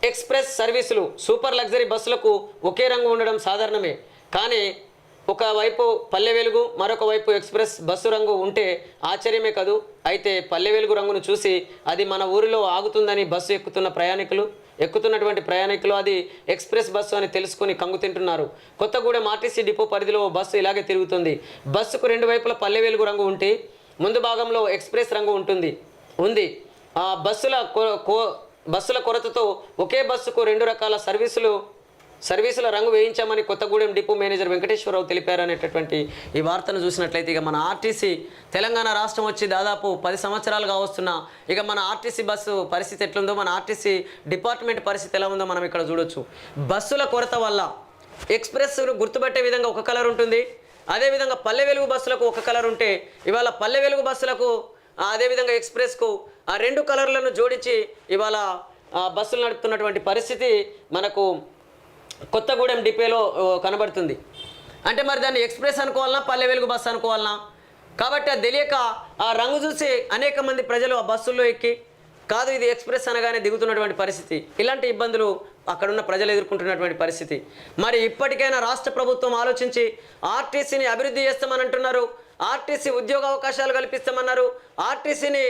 S1: ఎక్స్ప్రెస్ సర్వీసులు, సూపర్ లగ్జరీ బస్సులకు ఒకే రంగు ఉండడం సాధారణమే. కానీ ఒకవైపు పల్లె వెలుగు, మరొక వైపు ఎక్స్ప్రెస్ బస్సు రంగు ఉంటే ఆశ్చర్యమే కాదు. అయితే పల్లె వెలుగు రంగును చూసి అది మన ఊరిలో ఆగుతుందని బస్సు ఎక్కుతున్నటువంటి ప్రయాణికులు అది ఎక్స్ప్రెస్ బస్సు అని తెలుసుకొని కంగు తింటున్నారు. కొత్తగూడెం ఆర్టీసీ డిపో పరిధిలో బస్సు ఇలాగే తిరుగుతుంది. బస్సుకు 2 వైపుల పల్లె వెలుగు రంగు ఉంటే ముందు భాగంలో ఎక్స్ప్రెస్ రంగు ఉంది. బస్సుల కొరతతో ఒకే బస్సుకు 2 రకాల సర్వీసుల రంగు వేయించామని కొత్తగూడెం డిపో మేనేజర్ వెంకటేశ్వరరావు తెలిపారు అనేటటువంటి ఈ వార్తను చూసినట్లయితే ఇక మన ఆర్టీసీ తెలంగాణ రాష్ట్రం వచ్చి దాదాపు 10 సంవత్సరాలుగా వస్తున్న ఇక మన ఆర్టీసీ బస్సు పరిస్థితి ఎట్లుందో, మన ఆర్టీసీ డిపార్ట్మెంట్ పరిస్థితి ఎలా ఉందో మనం ఇక్కడ చూడొచ్చు. బస్సుల కొరత వల్ల ఎక్స్ప్రెస్ను గుర్తుపట్టే విధంగా ఒక కలర్ ఉంటుంది, అదేవిధంగా పల్లె వెలుగు బస్సులకు ఒక కలర్ ఉంటే ఇవాళ పల్లె వెలుగు బస్సులకు అదేవిధంగా ఎక్స్ప్రెస్కు ఆ 2 కలర్లను జోడించి ఇవాళ బస్సులు నడుపుతున్నటువంటి పరిస్థితి మనకు కొత్తగూడెం డిపోలో కనబడుతుంది. అంటే మరి దాన్ని ఎక్స్ప్రెస్ అనుకోవాలన్నా పల్లె వెలుగు బస్సు అనుకోవాలన్నా? కాబట్టి అది తెలియక ఆ రంగు చూసి అనేక మంది ప్రజలు ఆ బస్సుల్లో ఎక్కి కాదు ఇది ఎక్స్ప్రెస్ అనగానే దిగుతున్నటువంటి పరిస్థితి. ఇలాంటి ఇబ్బందులు అక్కడున్న ప్రజలు ఎదుర్కొంటున్నటువంటి పరిస్థితి. మరి ఇప్పటికైనా రాష్ట్ర ప్రభుత్వం ఆలోచించి ఆర్టీసీని అభివృద్ధి చేస్తామని అంటున్నారు, ఆర్టీసీ ఉద్యోగ అవకాశాలు కల్పిస్తామన్నారు. ఆర్టీసీని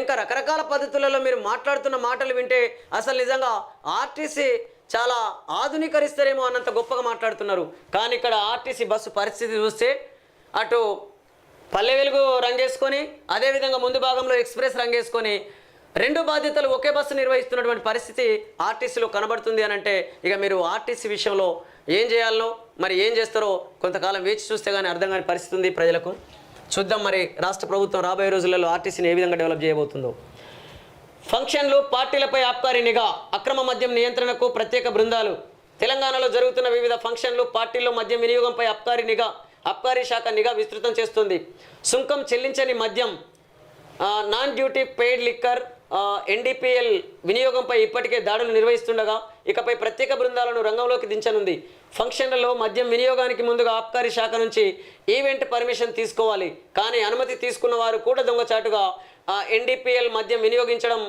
S1: ఇంకా రకరకాల పద్ధతులలో మీరు మాట్లాడుతున్న మాటలు వింటే అసలు నిజంగా ఆర్టీసీ చాలా ఆధునీకరిస్తారేమో అన్నంత గొప్పగా మాట్లాడుతున్నారు. కానీ ఇక్కడ ఆర్టీసీ బస్సు పరిస్థితి చూస్తే అటు పల్లె వెలుగు రంగేసుకొని అదేవిధంగా ముందు భాగంలో ఎక్స్ప్రెస్ రంగేసుకొని రెండు బాధ్యతలు ఒకే బస్సు నిర్వహిస్తున్నటువంటి పరిస్థితి ఆర్టీసీలో కనబడుతుంది అని అంటే ఇక మీరు ఆర్టీసీ విషయంలో ఏం చేయాలనో మరి ఏం చేస్తారో కొంతకాలం వేచి చూస్తే కానీ అర్థం కాని పరిస్థితి ఉంది ప్రజలకు. చూద్దాం మరి రాష్ట్ర ప్రభుత్వం రాబోయే రోజులలో ఆర్టీసీని ఏ విధంగా డెవలప్ చేయబోతుందో. ఫంక్షన్లు పార్టీలపై ఆబ్కారీ నిఘా, అక్రమ మద్యం నియంత్రణకు ప్రత్యేక బృందాలు. తెలంగాణలో జరుగుతున్న వివిధ ఫంక్షన్లు పార్టీల్లో మద్యం వినియోగంపై అబ్కారీ శాఖ నిఘా విస్తృతం చేస్తుంది. సుంకం చెల్లించని మద్యం, non duty paid liquor, NDPL వినియోగంపై ఇప్పటికే దాడులు నిర్వహిస్తుండగా ఇకపై ప్రత్యేక బృందాలను రంగంలోకి దించనుంది. ఫంక్షన్లలో మద్యం వినియోగానికి ముందుగా ఆబ్కారీ శాఖ నుంచి ఈవెంట్ పర్మిషన్ తీసుకోవాలి. కానీ అనుమతి తీసుకున్న వారు కూడా దొంగచాటుగా ఎన్డీపీఎల్ మద్యం వినియోగించడం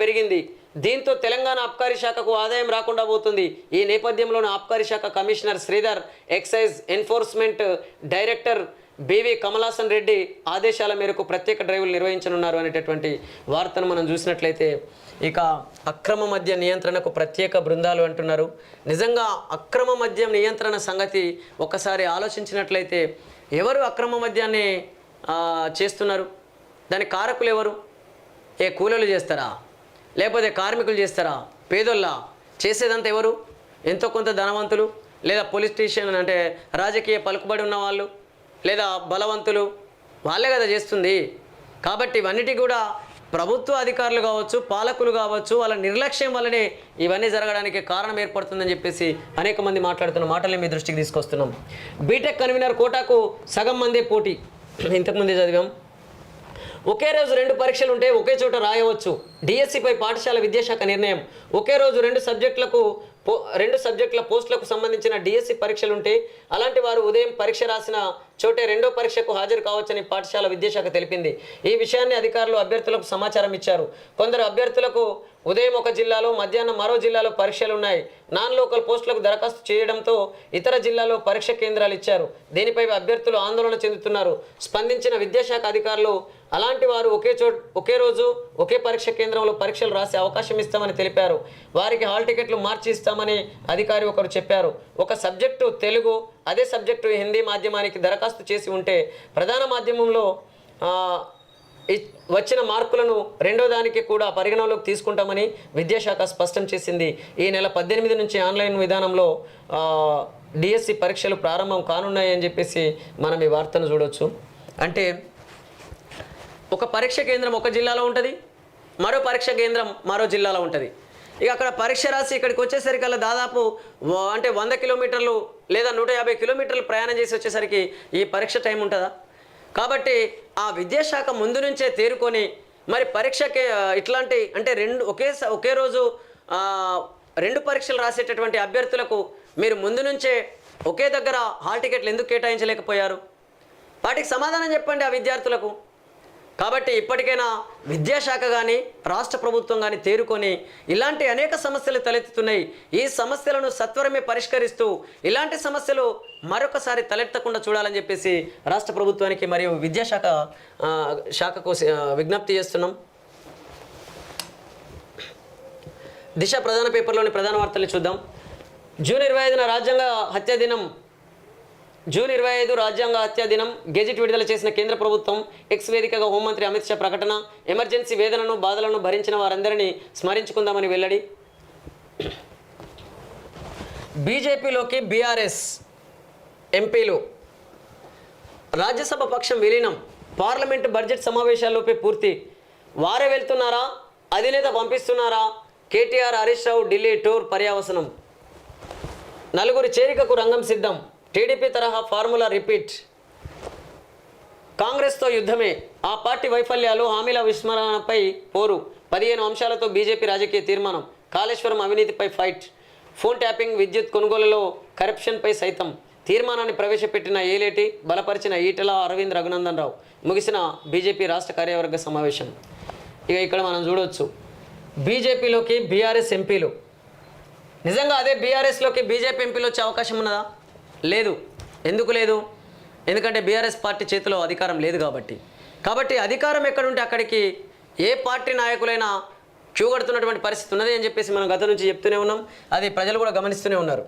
S1: పెరిగింది. దీంతో తెలంగాణ ఆబ్కారీ శాఖకు ఆదాయం రాకుండా పోతుంది. ఈ నేపథ్యంలోనే ఆబ్కారీ శాఖ commissioner Shridhar, excise enforcement director BV Kamalasan Reddy ఆదేశాల మేరకు ప్రత్యేక డ్రైవ్లు నిర్వహించనున్నారు అనేటటువంటి వార్తను మనం చూసినట్లయితే ఇక అక్రమ మద్య నియంత్రణకు ప్రత్యేక బృందాలు అంటున్నారు. నిజంగా అక్రమ మద్యం నియంత్రణ సంగతి ఒకసారి ఆలోచించినట్లయితే ఎవరు అక్రమ మద్యాన్ని చేస్తున్నారు? దాని కారకులు ఎవరు? కూలీలు చేస్తారా, లేకపోతే కార్మికులు చేస్తారా, పేదోళ్ళ? చేసేదంతా ఎవరు? ఎంతో కొంత ధనవంతులు, లేదా పొలిటీషియన్ అంటే రాజకీయ పలుకుబడి ఉన్న వాళ్ళు, లేదా బలవంతులు, వాళ్ళే కదా చేస్తుంది. కాబట్టి ఇవన్నిటి కూడా ప్రభుత్వ అధికారులు కావచ్చు, పాలకులు కావచ్చు, వాళ్ళ నిర్లక్ష్యం వల్లనే ఇవన్నీ జరగడానికి కారణం ఏర్పడుతుందని చెప్పేసి అనేక మంది మాట్లాడుతున్న మాటల్ని మీ దృష్టికి తీసుకొస్తున్నాం. బీటెక్ కన్వీనర్ కోటాకు సగం మందే పోటీ. ఇంతకుముందే చదివాం. ఒకే రోజు 2 పరీక్షలు ఉంటే ఒకే చోట రాయవచ్చు. డిఎస్సిపై పాఠశాల విద్యాశాఖ నిర్ణయం. ఒకే రోజు 2 సబ్జెక్టుల పోస్టులకు సంబంధించిన డిఎస్సి పరీక్షలు ఉంటే అలాంటి వారు ఉదయం పరీక్ష రాసిన చోటే రెండో పరీక్షకు హాజరు కావచ్చని పాఠశాల విద్యాశాఖ తెలిపింది. ఈ విషయాన్ని అధికారులు అభ్యర్థులకు సమాచారం ఇచ్చారు. కొందరు అభ్యర్థులకు ఉదయం ఒక జిల్లాలో, మధ్యాహ్నం మరో జిల్లాలో పరీక్షలు ఉన్నాయి. నాన్ లోకల్ పోస్టులకు దరఖాస్తు చేయడంతో ఇతర జిల్లాలో పరీక్ష కేంద్రాలు ఇచ్చారు. దీనిపై అభ్యర్థులు ఆందోళన చెందుతున్నారు. స్పందించిన విద్యాశాఖ అధికారులు అలాంటి వారు ఒకే రోజు ఒకే పరీక్ష కేంద్రంలో పరీక్షలు రాసే అవకాశం ఇస్తామని తెలిపారు. వారికి హాల్ టికెట్లు మార్చి ఇస్తామని అధికారి ఒకరు చెప్పారు. ఒక సబ్జెక్టు తెలుగు, అదే సబ్జెక్టు హిందీ మాధ్యమానికి దరఖాస్తు చేసి ఉంటే ప్రధాన మాధ్యమంలో వచ్చిన మార్కులను రెండో దానికి కూడా పరిగణనలోకి తీసుకుంటామని విద్యాశాఖ స్పష్టం చేసింది. ఈ నెల 18 నుంచి ఆన్లైన్ విధానంలో డిఎస్సి పరీక్షలు ప్రారంభం కానున్నాయని చెప్పేసి మనం ఈ వార్తను చూడవచ్చు. అంటే ఒక పరీక్ష కేంద్రం ఒక జిల్లాలో ఉంటుంది, మరో పరీక్ష కేంద్రం మరో జిల్లాలో ఉంటుంది. ఇక అక్కడ పరీక్ష రాసి ఇక్కడికి వచ్చేసరికల్లా దాదాపు అంటే 100 కిలోమీటర్లు లేదా 150 కిలోమీటర్లు ప్రయాణం చేసి వచ్చేసరికి ఈ పరీక్ష టైం ఉంటుందా? కాబట్టి ఆ విద్యాశాఖ ముందు నుంచే తేరుకొని మరి పరీక్షకి ఇట్లాంటి అంటే ఒకే రోజు 2 పరీక్షలు రాసేటటువంటి అభ్యర్థులకు మీరు ముందు నుంచే ఒకే దగ్గర హాల్ టికెట్లు ఎందుకు కేటాయించలేకపోయారు? వాటికి సమాధానం చెప్పండి ఆ విద్యార్థులకు. కాబట్టి ఇప్పటికైనా విద్యాశాఖ కానీ రాష్ట్ర ప్రభుత్వం కానీ తేరుకొని ఇలాంటి అనేక సమస్యలు తలెత్తుతున్నాయి. ఈ సమస్యలను సత్వరమే పరిష్కరిస్తూ ఇలాంటి సమస్యలు మరొకసారి తలెత్తకుండా చూడాలని చెప్పేసి రాష్ట్ర ప్రభుత్వానికి మరియు శాఖకు విజ్ఞప్తి చేస్తున్నాం. దిశ ప్రధాన పేపర్లోని ప్రధాన వార్తలు చూద్దాం. జూన్ 25 రాజ్యాంగ హత్యా దినం గెజిట్ విడుదల చేసిన కేంద్ర ప్రభుత్వం. ఎక్స్ వేదికగా హోంమంత్రి అమిత్ షా ప్రకటన. ఎమర్జెన్సీ వేదనను బాధలను భరించిన వారందరినీ స్మరించుకుందామని వెల్లడి. బీజేపీలోకి బీఆర్ఎస్ ఎంపీలు. రాజ్యసభ పక్షం విలీనం. పార్లమెంటు బడ్జెట్ సమావేశాల్లోపే పూర్తి. వారే వెళ్తున్నారా, అధినేత పంపిస్తున్నారా? కేటీఆర్, హరీష్ రావు ఢిల్లీ టూర్ పర్యవసనం. 4 చేరికకు రంగం సిద్ధం. టీడీపీ తరహా ఫార్ములా రిపీట్. కాంగ్రెస్తో యుద్ధమే. ఆ పార్టీ వైఫల్యాలు, హామీల విస్మరణపై పోరు. 15 అంశాలతో బీజేపీ రాజకీయ తీర్మానం. కాళేశ్వరం అవినీతిపై ఫైట్. ఫోన్ ట్యాపింగ్, విద్యుత్ కొనుగోలులో కరప్షన్పై సైతం తీర్మానాన్ని ప్రవేశపెట్టిన ఏలేటి, బలపరిచిన ఈటెల, అరవింద్, రఘునందన్ రావు. ముగిసిన బీజేపీ రాష్ట్ర కార్యవర్గ సమావేశం. ఇక ఇక్కడ మనం చూడవచ్చు బీజేపీలోకి బీఆర్ఎస్ ఎంపీలు, నిజంగా అదే బీఆర్ఎస్లోకి బీజేపీ ఎంపీలు వచ్చే అవకాశం ఉన్నదా? లేదు. ఎందుకు లేదు? ఎందుకంటే బీఆర్ఎస్ పార్టీ చేతిలో అధికారం లేదు కాబట్టి అధికారం ఎక్కడుంటే అక్కడికి ఏ పార్టీ నాయకులైనా క్యూ కడుతున్నటువంటి పరిస్థితి ఉన్నది అని చెప్పేసి మనం గత నుంచి చెప్తూనే ఉన్నాం. అది ప్రజలు కూడా గమనిస్తూనే ఉన్నారు.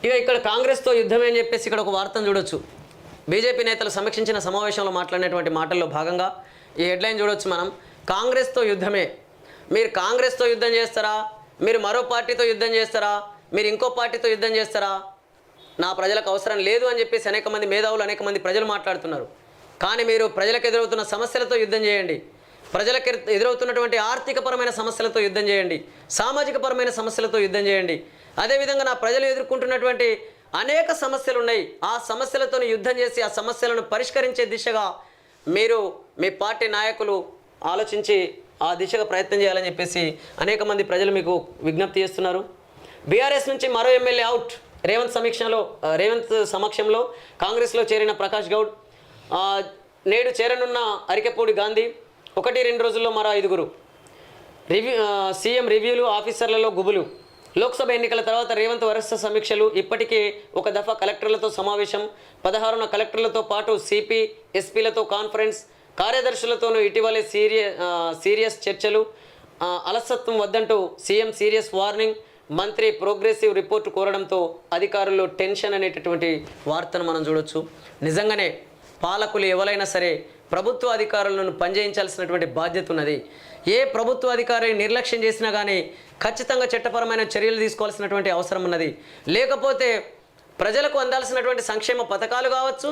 S1: ఇక ఇక్కడ కాంగ్రెస్తో యుద్ధమే అని చెప్పేసి ఇక్కడ ఒక వార్తను చూడొచ్చు. బీజేపీ నేతలు సమీక్షించిన సమావేశంలో మాట్లాడినటువంటి మాటల్లో భాగంగా ఈ హెడ్లైన్ చూడొచ్చు మనం. కాంగ్రెస్తో యుద్ధమే. మీరు కాంగ్రెస్తో యుద్ధం చేస్తారా? మీరు మరో పార్టీతో యుద్ధం చేస్తారా? మీరు ఇంకో పార్టీతో యుద్ధం చేస్తారా? నా ప్రజలకు అవసరం లేదు అని చెప్పేసి అనేక మంది మేధావులు, అనేక మంది ప్రజలు మాట్లాడుతున్నారు. కానీ మీరు ప్రజలకు ఎదురవుతున్న సమస్యలతో యుద్ధం చేయండి. ప్రజలకు ఎదురవుతున్నటువంటి ఆర్థికపరమైన సమస్యలతో యుద్ధం చేయండి. సామాజికపరమైన సమస్యలతో యుద్ధం చేయండి. అదేవిధంగా నా ప్రజలు ఎదుర్కొంటున్నటువంటి అనేక సమస్యలు ఉన్నాయి. ఆ సమస్యలతో యుద్ధం చేసి ఆ సమస్యలను పరిష్కరించే దిశగా మీరు మీ పార్టీ నాయకులు ఆలోచించి ఆ దిశగా ప్రయత్నం చేయాలని చెప్పేసి అనేక మంది ప్రజలు మీకు విజ్ఞప్తి చేస్తున్నారు. బీఆర్ఎస్ నుంచి మరో ఎమ్మెల్యే అవుట్. రేవంత్ సమక్షంలో కాంగ్రెస్లో చేరిన ప్రకాష్ గౌడ్, నేడు చేరనున్న అరికెపూడి గాంధీ, 1-2 రోజుల్లో మరో 5. సీఎం రివ్యూలు, ఆఫీసర్లలో గుబులు. లోక్సభ ఎన్నికల తర్వాత రేవంత్ వరుస సమీక్షలు. ఇప్పటికే ఒక దఫా కలెక్టర్లతో సమావేశం. 16న కలెక్టర్లతో పాటు సిపి, ఎస్పీలతో కాన్ఫరెన్స్. కార్యదర్శులతోనూ ఇటీవలే సీరియస్ చర్చలు. అలసత్వం వద్దంటూ సీఎం సీరియస్ వార్నింగ్. మంత్రి ప్రోగ్రెసివ్ రిపోర్టు కోరడంతో అధికారుల్లో టెన్షన్ అనేటటువంటి వార్తను మనం చూడొచ్చు. నిజంగానే పాలకులు ఎవరైనా సరే ప్రభుత్వ అధికారులను పనిచేయించాల్సినటువంటి బాధ్యత ఉన్నది. ఏ ప్రభుత్వ అధికారి నిర్లక్ష్యం చేసినా కానీ ఖచ్చితంగా చట్టపరమైన చర్యలు తీసుకోవాల్సినటువంటి అవసరం ఉన్నది. లేకపోతే ప్రజలకు అందాల్సినటువంటి సంక్షేమ పథకాలు కావచ్చు,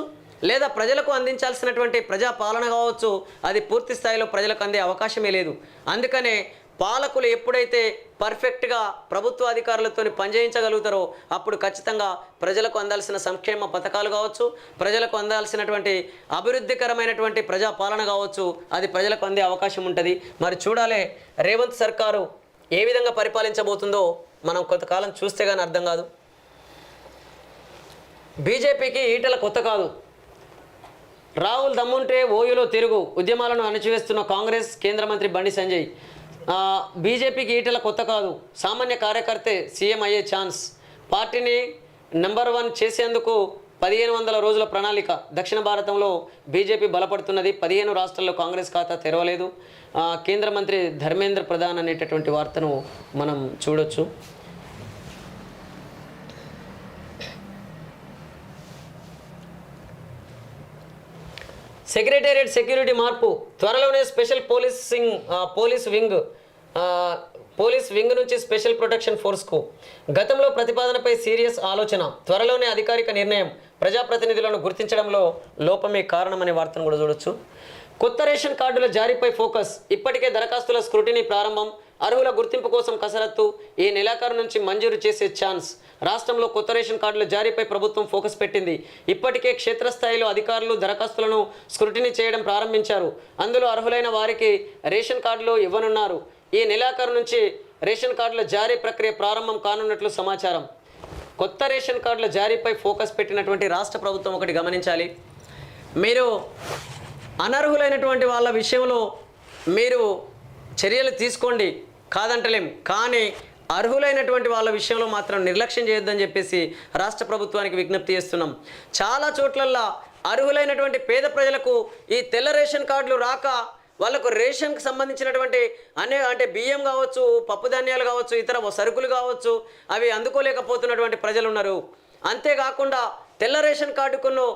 S1: లేదా ప్రజలకు అందించాల్సినటువంటి ప్రజాపాలన కావచ్చు, అది పూర్తి స్థాయిలో ప్రజలకు అందే అవకాశమే లేదు. అందుకనే పాలకులు ఎప్పుడైతే పర్ఫెక్ట్గా ప్రభుత్వ అధికారులతో పనిచేయించగలుగుతారో అప్పుడు ఖచ్చితంగా ప్రజలకు అందాల్సిన సంక్షేమ పథకాలు కావచ్చు, ప్రజలకు అందాల్సినటువంటి అభివృద్ధికరమైనటువంటి ప్రజాపాలన కావచ్చు, అది ప్రజలకు అందే అవకాశం ఉంటుంది. మరి చూడాలి రేవంత్ సర్కారు ఏ విధంగా పరిపాలించబోతుందో మనం కొంతకాలం చూస్తే కానీ అర్థం కాదు. బీజేపీకి ఈటల కొత్త కాదు. రాహుల్ దమ్ముంటే ఓయూలో తిరుగు. ఉద్యమాలను అణచివేస్తున్న కాంగ్రెస్ కేంద్ర మంత్రి బండి సంజయ్. బీజేపీకి ఈటల కొత్త కాదు. సామాన్య కార్యకర్తే సీఎం అయ్యే ఛాన్స్. పార్టీని నెంబర్ 1 చేసేందుకు 1500 రోజుల ప్రణాళిక. దక్షిణ భారతంలో బీజేపీ బలపడుతున్నది. 15 రాష్ట్రాల్లో కాంగ్రెస్ ఖాతా తెరవలేదు. కేంద్ర మంత్రి ధర్మేంద్ర ప్రధాన్ అనేటటువంటి వార్తను మనం చూడొచ్చు. సెక్రటేరియట్ సెక్యూరిటీ మార్పు. త్వరలోనే స్పెషల్ పోలీస్ వింగ్ నుంచి స్పెషల్ ప్రొటెక్షన్ ఫోర్స్కు. గతంలో ప్రతిపాదనపై సీరియస్ ఆలోచన. త్వరలోనే అధికారిక నిర్ణయం. ప్రజాప్రతినిధులను గుర్తించడంలో లోపమే కారణమనే వార్తను కూడా చూడొచ్చు. కొత్త రేషన్ కార్డుల జారీపై ఫోకస్. ఇప్పటికే దరఖాస్తుల స్క్రూటినీ ప్రారంభం. అర్హుల గుర్తింపు కోసం కసరత్తు. ఈ నెలాఖరు నుంచి మంజూరు చేసే ఛాన్స్. రాష్ట్రంలో కొత్త రేషన్ కార్డుల జారీపై ప్రభుత్వం ఫోకస్ పెట్టింది. ఇప్పటికే క్షేత్రస్థాయిలో అధికారులు దరఖాస్తులను స్క్రూటినీ చేయడం ప్రారంభించారు. అందులో అర్హులైన వారికి రేషన్ కార్డులు ఇవ్వనున్నారు. ఈ నెలాఖరు నుంచి రేషన్ కార్డుల జారీ ప్రక్రియ ప్రారంభం కానున్నట్లు సమాచారం. కొత్త రేషన్ కార్డుల జారీపై ఫోకస్ పెట్టినటువంటి రాష్ట్ర ప్రభుత్వం ఒకటి గమనించాలి. మీరు అనర్హులైనటువంటి వాళ్ళ విషయంలో మీరు చర్యలు తీసుకోండి, కాదంటలేం. కానీ అర్హులైనటువంటి వాళ్ళ విషయంలో మాత్రం నిర్లక్ష్యం చేయొద్దని చెప్పేసి రాష్ట్ర ప్రభుత్వానికి విజ్ఞప్తి చేస్తున్నాం. చాలా చోట్లల్లో అర్హులైనటువంటి పేద ప్రజలకు ఈ తెల్ల రేషన్ కార్డులు రాక వాళ్ళకు రేషన్కి సంబంధించినటువంటి అంటే బియ్యం కావచ్చు, పప్పు ధాన్యాలు కావచ్చు, ఇతర సరుకులు కావచ్చు, అవి అందుకోలేకపోతున్నటువంటి ప్రజలు ఉన్నారు. అంతేకాకుండా తెల్ల రేషన్ కార్డుకును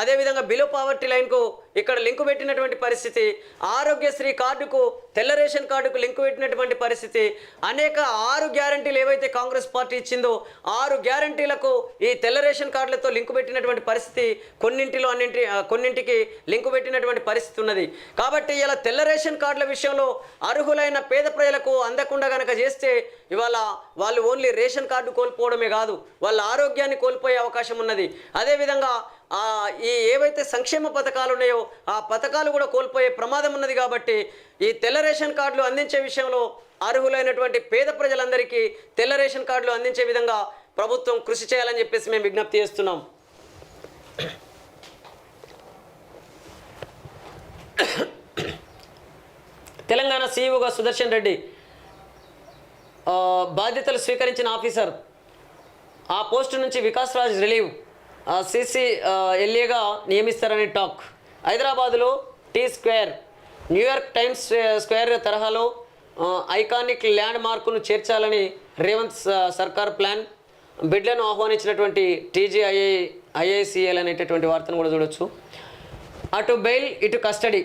S1: అదేవిధంగా బిలో పావర్టీ లైన్కు ఇక్కడ లింకు పెట్టినటువంటి పరిస్థితి. ఆరోగ్యశ్రీ కార్డుకు తెల్ల రేషన్ కార్డుకు లింకు పెట్టినటువంటి పరిస్థితి. అనేక 6 గ్యారంటీలు ఏవైతే కాంగ్రెస్ పార్టీ ఇచ్చిందో 6 గ్యారంటీలకు ఈ తెల్ల రేషన్ కార్డులతో లింకు పెట్టినటువంటి పరిస్థితి. కొన్నింటికి లింకు పెట్టినటువంటి పరిస్థితి ఉన్నది. కాబట్టి ఇలా తెల్ల రేషన్ కార్డుల విషయంలో అర్హులైన పేద ప్రజలకు అందకుండా కనుక చేస్తే ఇవాళ వాళ్ళు ఓన్లీ రేషన్ కార్డు కోల్పోవడమే కాదు, వాళ్ళ ఆరోగ్యాన్ని కోల్పోయే అవకాశం ఉన్నది. అదేవిధంగా ఈ ఏవైతే సంక్షేమ పథకాలు ఉన్నాయో ఆ పథకాలు కూడా కోల్పోయే ప్రమాదం ఉన్నది. కాబట్టి ఈ తెల్ల రేషన్ కార్డులు అందించే విషయంలో అర్హులైనటువంటి పేద ప్రజలందరికీ తెల్ల రేషన్ కార్డులు అందించే విధంగా ప్రభుత్వం కృషి చేయాలని చెప్పేసి మేము విజ్ఞప్తి చేస్తున్నాం. తెలంగాణ సీఈఓగా సుదర్శన్ రెడ్డి బాధ్యతలు స్వీకరించిన ఆఫీసర్, ఆ పోస్టు నుంచి వికాస్ రాజ్ రిలీవ్, సిసి ఎల్ఏగా నియమిస్తారని టాక్. హైదరాబాదులో T square New York Times square తరహాలో ఐకానిక్ ల్యాండ్ మార్కును చేర్చాలని రేవంత్ సర్కార్ ప్లాన్. బిడ్లను ఆహ్వానించినటువంటి ఐఐసిఎల్ అనేటటువంటి వార్తను కూడా చూడొచ్చు. అటు బెయిల్ ఇటు కస్టడీ.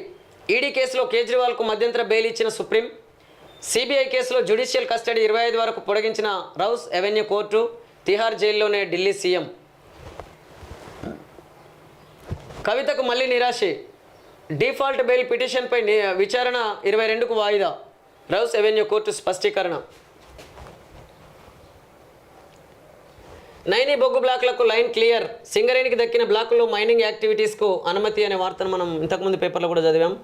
S1: ఈడీ కేసులో కేజ్రీవాల్కు మధ్యంతర బెయిల్ ఇచ్చిన సుప్రీం. సిబిఐ కేసులో జ్యుడిషియల్ కస్టడీ 25 వరకు పొడిగించిన రౌస్ ఎవెన్యూ కోర్టు. తిహార్ జైల్లోనే ఢిల్లీ సీఎం. కవితకు మళ్ళీ నిరాశే. డిఫాల్ట్ బెయిల్ పిటిషన్పై విచారణ 22కు వాయిదా. రౌస్ ఎవెన్యూ కోర్టు స్పష్టీకరణ. నైని బొగ్గు బ్లాక్లకు లైన్ క్లియర్. సింగరేణికి దక్కిన బ్లాకుల్లో మైనింగ్ యాక్టివిటీస్కు అనుమతి అనే వార్తను మనం ఇంతకుముందు పేపర్లో కూడా చదివాం.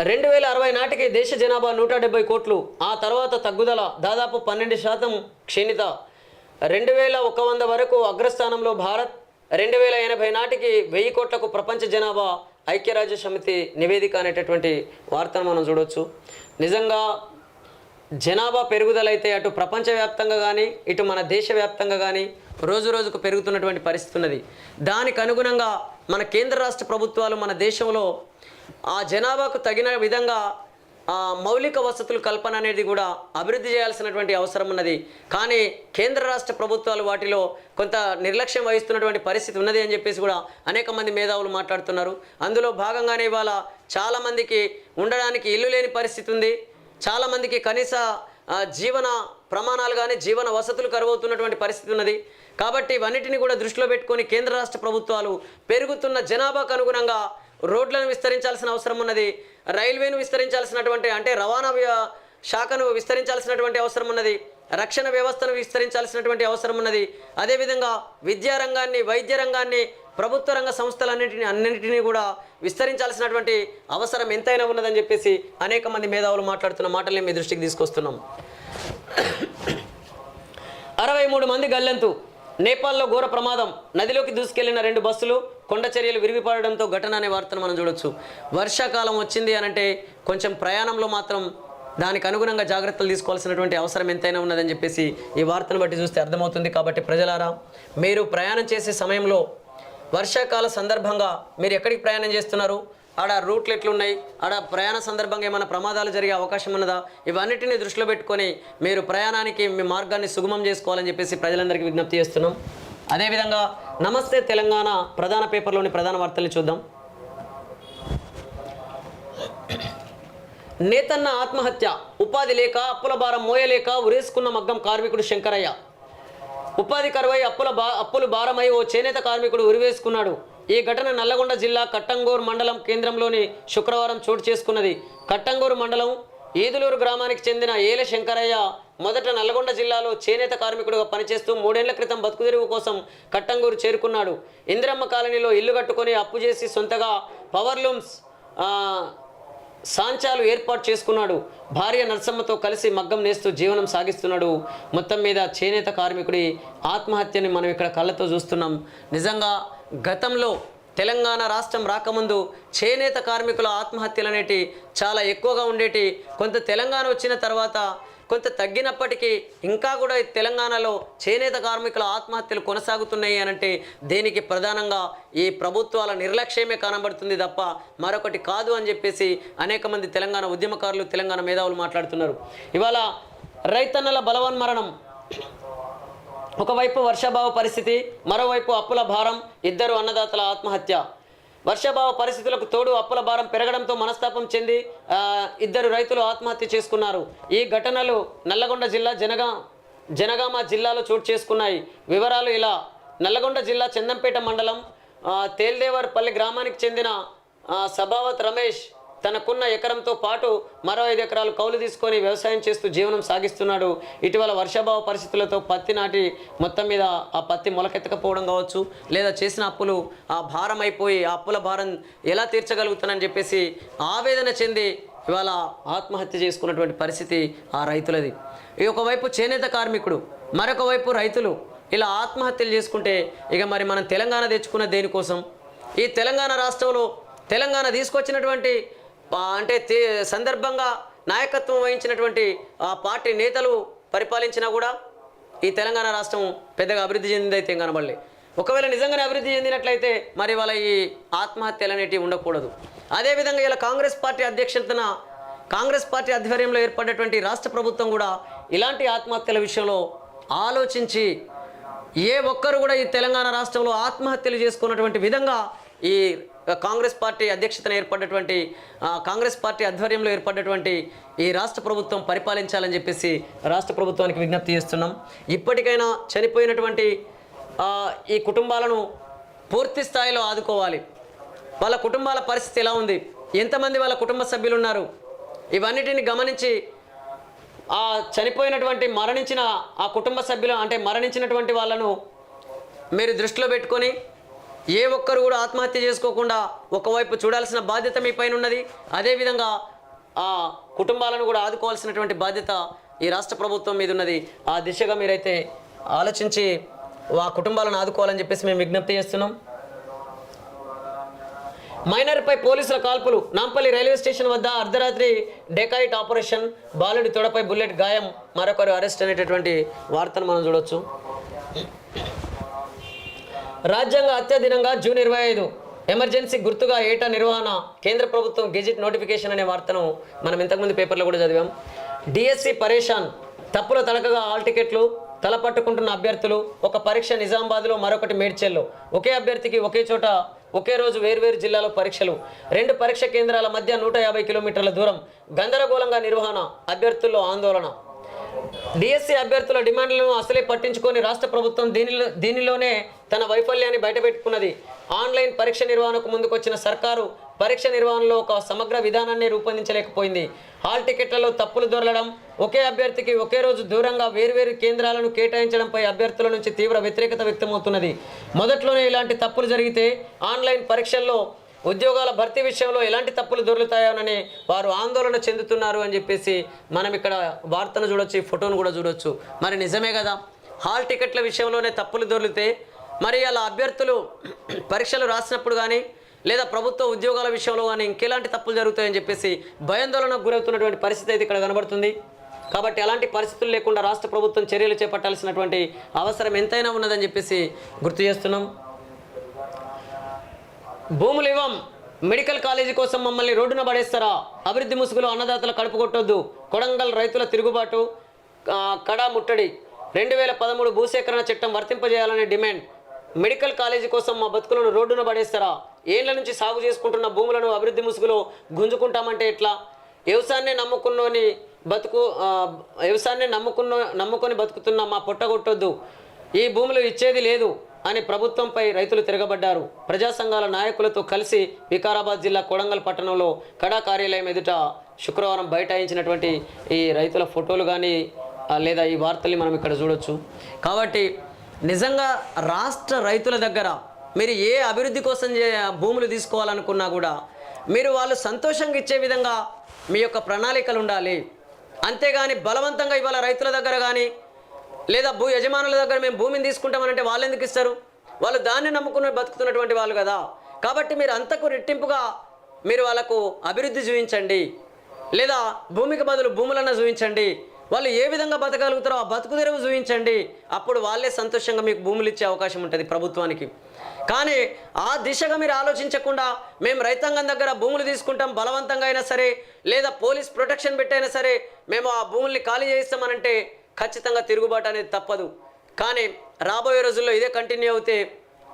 S1: 2060 నాటికి దేశ జనాభా 170 కోట్లు, ఆ తర్వాత తగ్గుదల దాదాపు 12% క్షీణిత. 2100 వరకు అగ్రస్థానంలో భారత్. 2080 నాటికి 1000 కోట్లకు ప్రపంచ జనాభా ఐక్యరాజ్య సమితి నివేదిక అనేటటువంటి వార్తను మనం చూడవచ్చు. నిజంగా జనాభా పెరుగుదల అయితే అటు ప్రపంచవ్యాప్తంగా కానీ ఇటు మన దేశవ్యాప్తంగా కానీ రోజు రోజుకు పెరుగుతున్నటువంటి పరిస్థితి ఉన్నది. దానికి అనుగుణంగా మన కేంద్ర రాష్ట్ర ప్రభుత్వాలు మన దేశంలో ఆ జనాభాకు తగిన విధంగా మౌలిక వసతుల కల్పన అనేది కూడా అభివృద్ధి చేయాల్సినటువంటి అవసరం ఉన్నది. కానీ కేంద్ర రాష్ట్ర ప్రభుత్వాలు వాటిలో కొంత నిర్లక్ష్యం వహిస్తున్నటువంటి పరిస్థితి ఉన్నది అని చెప్పేసి కూడా అనేక మంది మేధావులు మాట్లాడుతున్నారు. అందులో భాగంగానే ఇవాళ చాలామందికి ఉండడానికి ఇల్లు లేని పరిస్థితి ఉంది. చాలామందికి కనీస జీవన ప్రమాణాలు కానీ జీవన వసతులు కరువవుతున్నటువంటి పరిస్థితి ఉన్నది. కాబట్టి ఇవన్నిటిని కూడా దృష్టిలో పెట్టుకొని కేంద్ర రాష్ట్ర ప్రభుత్వాలు పెరుగుతున్న జనాభాకు అనుగుణంగా రోడ్లను విస్తరించాల్సిన అవసరం ఉన్నది. రైల్వేను విస్తరించాల్సినటువంటి అంటే రవాణా శాఖను విస్తరించాల్సినటువంటి అవసరం ఉన్నది. రక్షణ వ్యవస్థను విస్తరించాల్సినటువంటి అవసరం ఉన్నది. అదేవిధంగా విద్యారంగాన్ని, వైద్య రంగాన్ని, ప్రభుత్వ రంగ అన్నింటినీ కూడా విస్తరించాల్సినటువంటి అవసరం ఎంతైనా ఉన్నదని చెప్పేసి అనేక మంది మేధావులు మాట్లాడుతున్న మాటల్ని మీ దృష్టికి తీసుకొస్తున్నాం. 63 మంది గల్లంతు. నేపాల్లో ఘోర ప్రమాదం. నదిలోకి దూసుకెళ్లిన 2 బస్సులు. కొండ చర్యలు విరిగిపడడంతో ఘటన అనే వార్తను మనం చూడొచ్చు. వర్షాకాలం వచ్చింది అనంటే కొంచెం ప్రయాణంలో మాత్రం దానికి అనుగుణంగా జాగ్రత్తలు తీసుకోవాల్సినటువంటి అవసరం ఎంతైనా ఉన్నదని చెప్పేసి ఈ వార్తను బట్టి చూస్తే అర్థమవుతుంది. కాబట్టి ప్రజలారా, మీరు ప్రయాణం చేసే సమయంలో వర్షాకాల సందర్భంగా మీరు ఎక్కడికి ప్రయాణం చేస్తున్నారు, ఆడ రూట్లు ఎట్లున్నాయి, ఆడ ప్రయాణ సందర్భంగా ఏమైనా ప్రమాదాలు జరిగే అవకాశం ఉన్నదా, ఇవన్నిటిని దృష్టిలో పెట్టుకొని మీరు ప్రయాణానికి మీ మార్గాన్ని సుగమం చేసుకోవాలని చెప్పేసి ప్రజలందరికీ విజ్ఞప్తి చేస్తున్నాం. అదేవిధంగా నమస్తే తెలంగాణ ప్రధాన పేపర్లోని ప్రధాన వార్తల్ని చూద్దాం. నేతన్న ఆత్మహత్య. ఉపాధి లేక అప్పుల భారం మోయలేక ఉరేసుకున్న మగ్గం కార్మికుడు శంకరయ్య. ఉపాధి కరువై అప్పులు భారమై ఓ చేనేత కార్మికుడు ఉరివేసుకున్నాడు. ఈ ఘటన నల్లగొండ జిల్లా కట్టంగూరు మండలం కేంద్రంలోని శుక్రవారం చోటు చేసుకున్నది. కట్టంగూరు మండలం ఈదులూరు గ్రామానికి చెందిన ఏలె శంకరయ్య మొదట నల్లగొండ జిల్లాలో చేనేత కార్మికుడిగా పనిచేస్తూ 3 ఏళ్ల క్రితం బతుకుదెరువు కోసం కట్టంగూరు చేరుకున్నాడు. ఇందిరమ్మ కాలనీలో ఇల్లు కట్టుకొని అప్పు చేసి సొంతగా పవర్లూమ్స్ సాంచాలు ఏర్పాటు చేసుకున్నాడు. భార్య నరసమ్మతో కలిసి మగ్గం నేస్తూ జీవనం సాగిస్తున్నాడు. మొత్తం మీద చేనేత కార్మికుడి ఆత్మహత్యని మనం ఇక్కడ కళ్ళతో చూస్తున్నాం. నిజంగా గతంలో తెలంగాణ రాష్ట్రం రాకముందు చేనేత కార్మికుల ఆత్మహత్యలు అనేటి చాలా ఎక్కువగా ఉండేటి. కొంత తెలంగాణ వచ్చిన తర్వాత కొంత తగ్గినప్పటికీ ఇంకా కూడా తెలంగాణలో చేనేత కార్మికుల ఆత్మహత్యలు కొనసాగుతున్నాయి అనంటే దీనికి ప్రధానంగా ఈ ప్రభుత్వాల నిర్లక్ష్యమే కనబడుతుంది తప్ప మరొకటి కాదు అని చెప్పేసి అనేక మంది తెలంగాణ ఉద్యమకారులు, తెలంగాణ మేధావులు మాట్లాడుతున్నారు. ఇవాళ రైతన్నల బలవన్మరణం. ఒకవైపు వర్షాభావ పరిస్థితి, మరోవైపు అప్పుల భారం. 2 అన్నదాతల ఆత్మహత్య. వర్షాభావ పరిస్థితులకు తోడు అప్పుల భారం పెరగడంతో మనస్తాపం చెంది 2 రైతులు ఆత్మహత్య చేసుకున్నారు. ఈ ఘటనలు నల్లగొండ జిల్లా జనగామ జిల్లాలో చోటు చేసుకున్నాయి. వివరాలు ఇలా. నల్లగొండ జిల్లా చందంపేట మండలం తేల్దేవర్పల్లి గ్రామానికి చెందిన సభావత్ రమేష్ తనకున్న ఎకరంతో పాటు మరో 5 ఎకరాలు కౌలు తీసుకొని వ్యవసాయం చేస్తూ జీవనం సాగిస్తున్నాడు. ఇటీవల వర్షాభావ పరిస్థితులతో పత్తి నాటి మొత్తం మీద ఆ పత్తి మొలకెత్తకపోవడం కావచ్చు, లేదా చేసిన అప్పులు ఆ భారం అయిపోయి ఆ అప్పుల భారం ఎలా తీర్చగలుగుతానని చెప్పేసి ఆవేదన చెంది ఇవాళ ఆత్మహత్య చేసుకున్నటువంటి పరిస్థితి ఆ రైతులది. ఈ ఒకవైపు చేనేత కార్మికుడు, మరొక వైపు రైతులు ఇలా ఆత్మహత్యలు చేసుకుంటే ఇక మరి మనం తెలంగాణ తెచ్చుకున్న దేనికోసం? ఈ తెలంగాణ రాష్ట్రంలో తెలంగాణ తీసుకొచ్చినటువంటి అంటే సందర్భంగా నాయకత్వం వహించినటువంటి ఆ పార్టీ నేతలు పరిపాలించినా కూడా ఈ తెలంగాణ రాష్ట్రం పెద్దగా అభివృద్ధి చెందిందైతే కనబడలే. ఒకవేళ నిజంగానే అభివృద్ధి చెందినట్లయితే మరి వాళ్ళ ఈ ఆత్మహత్యలు అనేటివి ఉండకూడదు. అదేవిధంగా ఇలా కాంగ్రెస్ పార్టీ అధ్యక్షతన కాంగ్రెస్ పార్టీ ఆధ్వర్యంలో ఏర్పడినటువంటి రాష్ట్ర ప్రభుత్వం కూడా ఇలాంటి ఆత్మహత్యల విషయంలో ఆలోచించి ఏ ఒక్కరు కూడా ఈ తెలంగాణ రాష్ట్రంలో ఆత్మహత్యలు చేసుకున్నటువంటి విధంగా ఈ కాంగ్రెస్ పార్టీ అధ్యక్షతన ఏర్పడినటువంటి కాంగ్రెస్ పార్టీ ఆధ్వర్యంలో ఏర్పడినటువంటి ఈ రాష్ట్ర ప్రభుత్వం పరిపాలించాలని చెప్పేసి రాష్ట్ర ప్రభుత్వానికి విజ్ఞప్తి చేస్తున్నాం. ఇప్పటికైనా చనిపోయినటువంటి ఈ కుటుంబాలను పూర్తి స్థాయిలో ఆదుకోవాలి. వాళ్ళ కుటుంబాల పరిస్థితి ఎలా ఉంది, ఎంతమంది వాళ్ళ కుటుంబ సభ్యులు ఉన్నారు, ఇవన్నిటిని గమనించి ఆ చనిపోయినటువంటి మరణించిన ఆ కుటుంబ సభ్యులు అంటే మరణించినటువంటి వాళ్ళను మీరు దృష్టిలో పెట్టుకొని ఏ ఒక్కరు కూడా ఆత్మహత్య చేసుకోకుండా ఒకవైపు చూడాల్సిన బాధ్యత మీ పైన ఉన్నది. అదేవిధంగా ఆ కుటుంబాలను కూడా ఆదుకోవాల్సినటువంటి బాధ్యత ఈ రాష్ట్ర ప్రభుత్వం మీద ఉన్నది. ఆ దిశగా మీరైతే ఆలోచించి ఆ కుటుంబాలను ఆదుకోవాలని చెప్పేసి మేము విజ్ఞప్తి చేస్తున్నాం. మైనర్పై పోలీసుల కాల్పులు. నాంపల్లి రైల్వే స్టేషన్ వద్ద అర్ధరాత్రి డెకాయిట్ ఆపరేషన్. బాలుడి తొడపై బుల్లెట్ గాయం, మరొకరు అరెస్ట్ అనేటటువంటి వార్తను మనం చూడవచ్చు. రాజ్యాంగ హత్య దినంగా జూన్ 25 ఎమర్జెన్సీ గుర్తుగా ఏటా నిర్వహణ. కేంద్ర ప్రభుత్వం గెజిట్ నోటిఫికేషన్ అనే వార్తను మనం ఇంతకుముందు పేపర్లో కూడా చదివాం. డిఎస్సి పరేషాన్. తప్పుల తడకగా హాల్ టికెట్లు తలపట్టుకుంటున్న అభ్యర్థులు. ఒక పరీక్ష నిజామాబాద్లో, మరొకటి మేడ్చల్లో. ఒకే అభ్యర్థికి ఒకే చోట ఒకే రోజు వేర్వేరు జిల్లాలో పరీక్షలు. 2 పరీక్ష కేంద్రాల మధ్య 150 కిలోమీటర్ల దూరం. గందరగోళంగా నిర్వహణ, అభ్యర్థుల్లో ఆందోళన. డిఎస్సి అభ్యర్థుల డిమాండ్లను అసలే పట్టించుకొని రాష్ట్ర ప్రభుత్వం దీనిలోనే తన వైఫల్యాన్ని బయటపెట్టుకున్నది. ఆన్లైన్ పరీక్ష నిర్వహణకు ముందుకొచ్చిన సర్కారు పరీక్ష నిర్వహణలో ఒక సమగ్ర విధానాన్ని రూపొందించలేకపోయింది. హాల్ టికెట్లలో తప్పులు దొరలడం, ఒకే అభ్యర్థికి ఒకే రోజు దూరంగా వేర్వేరు కేంద్రాలను కేటాయించడంపై అభ్యర్థుల నుంచి తీవ్ర వ్యతిరేకత వ్యక్తమవుతున్నది. మొదట్లోనే ఇలాంటి తప్పులు జరిగితే ఆన్లైన్ పరీక్షల్లో ఉద్యోగాల భర్తీ విషయంలో ఎలాంటి తప్పులు దొరుకుతాయోనని వారు ఆందోళన చెందుతున్నారు అని చెప్పేసి మనం ఇక్కడ వార్తను చూడొచ్చు, ఈ ఫోటోను కూడా చూడొచ్చు. మరి నిజమే కదా, హాల్ టికెట్ల విషయంలోనే తప్పులు దొరికితే మరి అలా అభ్యర్థులు పరీక్షలు రాసినప్పుడు కానీ లేదా ప్రభుత్వ ఉద్యోగాల విషయంలో కానీ ఇంకెలాంటి తప్పులు జరుగుతాయని చెప్పేసి భయాందోళనకు గురవుతున్నటువంటి పరిస్థితి అయితే ఇక్కడ కనబడుతుంది. కాబట్టి అలాంటి పరిస్థితులు లేకుండా రాష్ట్ర ప్రభుత్వం చర్యలు చేపట్టాల్సినటువంటి అవసరం ఎంతైనా ఉన్నదని చెప్పేసి గుర్తు చేస్తున్నాం. భూములు ఇవ్వం, మెడికల్ కాలేజీ కోసం మమ్మల్ని రోడ్డున పడేస్తారా? అభివృద్ధి ముసుగులో అన్నదాతల కడుపు కొట్టొద్దు. కొడంగల్ రైతుల తిరుగుబాటు, కడా ముట్టడి. 2013 భూసేకరణ చట్టం వర్తింపజేయాలనే డిమాండ్. మెడికల్ కాలేజీ కోసం మా బతుకులను రోడ్డున పడేస్తారా? ఏళ్ల నుంచి సాగు చేసుకుంటున్న భూములను అభివృద్ధి ముసుగులో గుంజుకుంటామంటే ఎట్లా? వ్యవసాయాన్ని నమ్ముకొని బతుకుతున్న మా పొట్టగొట్టొద్దు. ఈ భూములు ఇచ్చేది లేదు అని ప్రభుత్వంపై రైతులు తిరగబడ్డారు. ప్రజా సంఘాల నాయకులతో కలిసి వికారాబాద్ జిల్లా కొడంగల్ పట్టణంలో కడా కార్యాలయం ఎదుట శుక్రవారం బైఠాయించినటువంటి ఈ రైతుల ఫోటోలు కానీ లేదా ఈ వార్తల్ని మనం ఇక్కడ చూడొచ్చు. కాబట్టి నిజంగా రాష్ట్ర రైతుల దగ్గర మీరు ఏ అభివృద్ధి కోసం భూములు తీసుకోవాలనుకున్నా కూడా మీరు వాళ్ళు సంతోషంగా ఇచ్చే విధంగా మీ యొక్క ప్రణాళికలు ఉండాలి. అంతేగాని బలవంతంగా ఇవాళ రైతుల దగ్గర కానీ లేదా భూ యజమానుల దగ్గర మేము భూమిని తీసుకుంటామనంటే వాళ్ళు ఎందుకు ఇస్తారు? వాళ్ళు దాన్ని నమ్ముకుని బతుకుతున్నటువంటి వాళ్ళు కదా. కాబట్టి మీరు అంతకు రెట్టింపుగా మీరు వాళ్ళకు అభివృద్ధి చూపించండి, లేదా భూమికి బదులు భూములన్నా చూపించండి. వాళ్ళు ఏ విధంగా బతకగలుగుతారో ఆ బతుకు తెరువు చూపించండి. అప్పుడు వాళ్ళే సంతోషంగా మీకు భూములు ఇచ్చే అవకాశం ఉంటుంది ప్రభుత్వానికి. కానీ ఆ దిశగా మీరు ఆలోచించకుండా మేము రైతాంగం దగ్గర భూములు తీసుకుంటాం బలవంతంగా అయినా సరే, లేదా పోలీస్ ప్రొటెక్షన్ పెట్టైనా సరే మేము ఆ భూముల్ని ఖాళీ చేయిస్తామనంటే ఖచ్చితంగా తిరుగుబాటు అనేది తప్పదు. కానీ రాబోయే రోజుల్లో ఇదే కంటిన్యూ అవుతే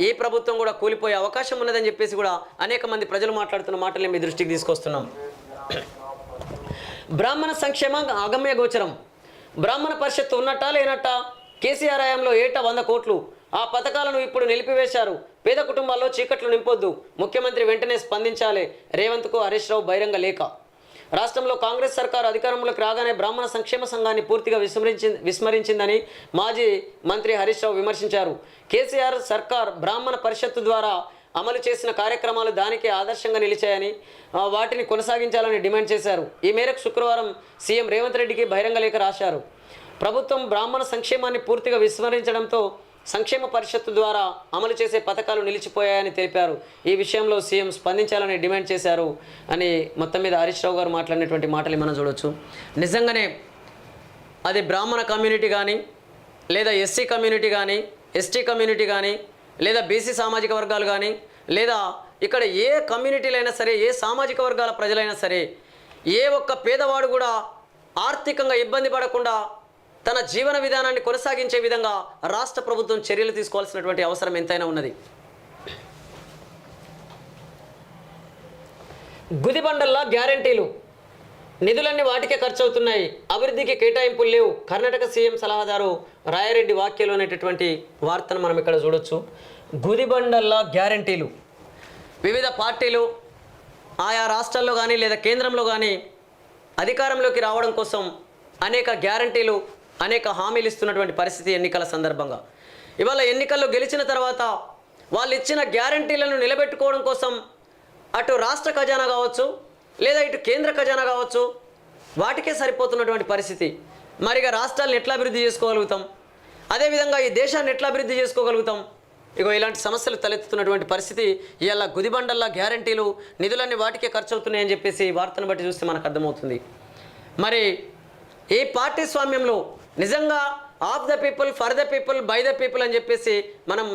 S1: ఈ ప్రభుత్వం కూడా కూలిపోయే అవకాశం ఉన్నదని చెప్పేసి కూడా అనేక మంది ప్రజలు మాట్లాడుతున్న మాటల్ని మీ దృష్టికి తీసుకొస్తున్నాం. బ్రాహ్మణ సంక్షేమం అగమ్య గోచరం. బ్రాహ్మణ పరిషత్తు ఉన్నట్టా లేనట్టా? కేసీఆర్ హయాంలో ఏటా 100 కోట్లు. ఆ పథకాలను ఇప్పుడు నిలిపివేశారు. పేద కుటుంబాల్లో చీకట్లు నింపొద్దు. ముఖ్యమంత్రి వెంటనే స్పందించాలి. రేవంత్కు హరీష్ రావు బహిరంగ లేఖ. రాష్ట్రంలో కాంగ్రెస్ సర్కారు అధికారంలోకి రాగానే బ్రాహ్మణ సంక్షేమ సంఘాన్ని పూర్తిగా విస్మరించిందని మాజీ మంత్రి హరీష్ రావు విమర్శించారు. కేసీఆర్ సర్కార్ బ్రాహ్మణ పరిషత్తు ద్వారా అమలు చేసిన కార్యక్రమాలు దానికి ఆదర్శంగా నిలిచాయని, వాటిని కొనసాగించాలని డిమాండ్ చేశారు. ఈ మేరకు శుక్రవారం సీఎం రేవంత్ రెడ్డికి బహిరంగ లేఖ రాశారు. ప్రభుత్వం బ్రాహ్మణ సంక్షేమాన్ని పూర్తిగా విస్మరించడంతో సంక్షేమ పరిషత్తు ద్వారా అమలు చేసే పథకాలు నిలిచిపోయాయని తెలిపారు. ఈ విషయంలో సీఎం స్పందించాలని డిమాండ్ చేశారు అని మొత్తం మీద హరీష్ రావు గారు మాట్లాడినటువంటి మాటలు మనం చూడవచ్చు. నిజంగానే అది బ్రాహ్మణ కమ్యూనిటీ కానీ, లేదా ఎస్సీ కమ్యూనిటీ కానీ, ఎస్టీ కమ్యూనిటీ కానీ, లేదా బీసీ సామాజిక వర్గాలు కానీ, లేదా ఇక్కడ ఏ కమ్యూనిటీలైనా సరే, ఏ సామాజిక వర్గాల ప్రజలైనా సరే, ఏ ఒక్క పేదవాడు కూడా ఆర్థికంగా ఇబ్బంది పడకుండా తన జీవన విధానాన్ని కొనసాగించే విధంగా రాష్ట్ర ప్రభుత్వం చర్యలు తీసుకోవాల్సినటువంటి అవసరం ఎంతైనా ఉన్నది. గుదిబండల్లా గ్యారంటీలు, నిధులన్నీ వాటికే ఖర్చు అవుతున్నాయి, అభివృద్ధికి కేటాయింపులు లేవు, కర్ణాటక సీఎం సలహాదారు రాయారెడ్డి వ్యాఖ్యలు అనేటటువంటి వార్తను మనం ఇక్కడ చూడొచ్చు. గుదిబండల్లా గ్యారంటీలు, వివిధ పార్టీలు ఆయా రాష్ట్రాల్లో కానీ లేదా కేంద్రంలో కానీ అధికారంలోకి రావడం కోసం అనేక గ్యారంటీలు, అనేక హామీలు ఇస్తున్నటువంటి పరిస్థితి ఎన్నికల సందర్భంగా. ఇవాళ ఎన్నికల్లో గెలిచిన తర్వాత వాళ్ళు ఇచ్చిన గ్యారంటీలను నిలబెట్టుకోవడం కోసం అటు రాష్ట్ర ఖజానా కావచ్చు, లేదా ఇటు కేంద్ర ఖజానా కావచ్చు, వాటికే సరిపోతున్నటువంటి పరిస్థితి. మరిగా రాష్ట్రాలను ఎట్లా అభివృద్ధి చేసుకోగలుగుతాం, అదేవిధంగా ఈ దేశాన్ని ఎట్లా అభివృద్ధి చేసుకోగలుగుతాం? ఇగో ఇలాంటి సమస్యలు తలెత్తుతున్నటువంటి పరిస్థితి. ఇవాళ గుదిబండల్లా గ్యారంటీలు, నిధులన్నీ వాటికే ఖర్చు అవుతున్నాయని చెప్పేసి వార్తను బట్టి చూస్తే మనకు అర్థమవుతుంది. మరి ఈ పార్టీ స్వామ్యంలో నిజంగా of the people, for the people, by the people అని చెప్పేసి మనం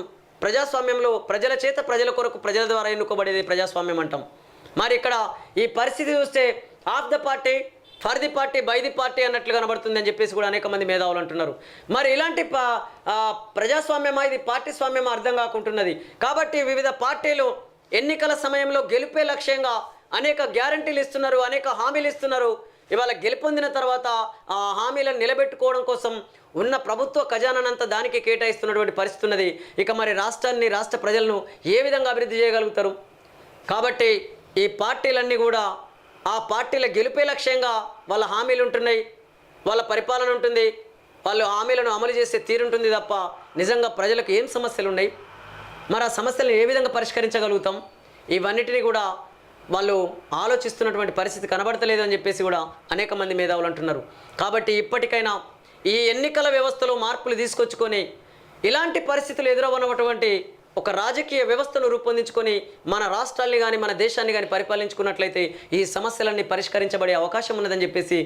S1: ప్రజాస్వామ్యంలో ప్రజల చేత, ప్రజల కొరకు, ప్రజల ద్వారా ఎన్నుకోబడేది ప్రజాస్వామ్యం అంటాం. మరి ఇక్కడ ఈ పరిస్థితి చూస్తే of the party, for the party, by the party అన్నట్లు కనబడుతుంది అని చెప్పేసి కూడా అనేక మంది మేధావులు అంటున్నారు. మరి ఇలాంటి ప్రజాస్వామ్యమా, ఇది పార్టీ స్వామ్యమా అర్థం కాకుంటున్నది. కాబట్టి వివిధ పార్టీలు ఎన్నికల సమయంలో గెలిపే లక్ష్యంగా అనేక గ్యారంటీలు ఇస్తున్నారు, అనేక హామీలు ఇస్తున్నారు. ఇవాళ గెలుపొందిన తర్వాత ఆ హామీలను నిలబెట్టుకోవడం కోసం ఉన్న ప్రభుత్వ ఖజానానంతా దానికి కేటాయిస్తున్నటువంటి పరిస్థితి ఉన్నది. ఇక మరి రాష్ట్రాన్ని, రాష్ట్ర ప్రజలను ఏ విధంగా అభివృద్ధి చేయగలుగుతారు? కాబట్టి ఈ పార్టీలన్నీ కూడా ఆ పార్టీల గెలుపే లక్ష్యంగా వాళ్ళ హామీలు ఉంటున్నాయి, వాళ్ళ పరిపాలన ఉంటుంది, వాళ్ళు హామీలను అమలు చేసే తీరుంటుంది తప్ప నిజంగా ప్రజలకు ఏం సమస్యలు ఉన్నాయి, మరి ఆ సమస్యలను ఏ విధంగా పరిష్కరించగలుగుతాం? ఇవన్నిటినీ కూడా వాళ్ళు ఆలోచిస్తున్నటువంటి పరిస్థితి కనబడతలేదు అని చెప్పేసి కూడా అనేక మంది మేధావులు అంటున్నారు. కాబట్టి ఇప్పటికైనా ఈ ఎన్నికల వ్యవస్థలో మార్పులు తీసుకొచ్చుకొని ఇలాంటి పరిస్థితులు ఎదురవనటువంటి ఒక రాజకీయ వ్యవస్థను రూపొందించుకొని మన రాష్ట్రాల్ని కానీ, మన దేశాన్ని కానీ పరిపాలించుకున్నట్లయితే ఈ సమస్యలన్నీ పరిష్కరించబడే అవకాశం ఉన్నదని చెప్పేసి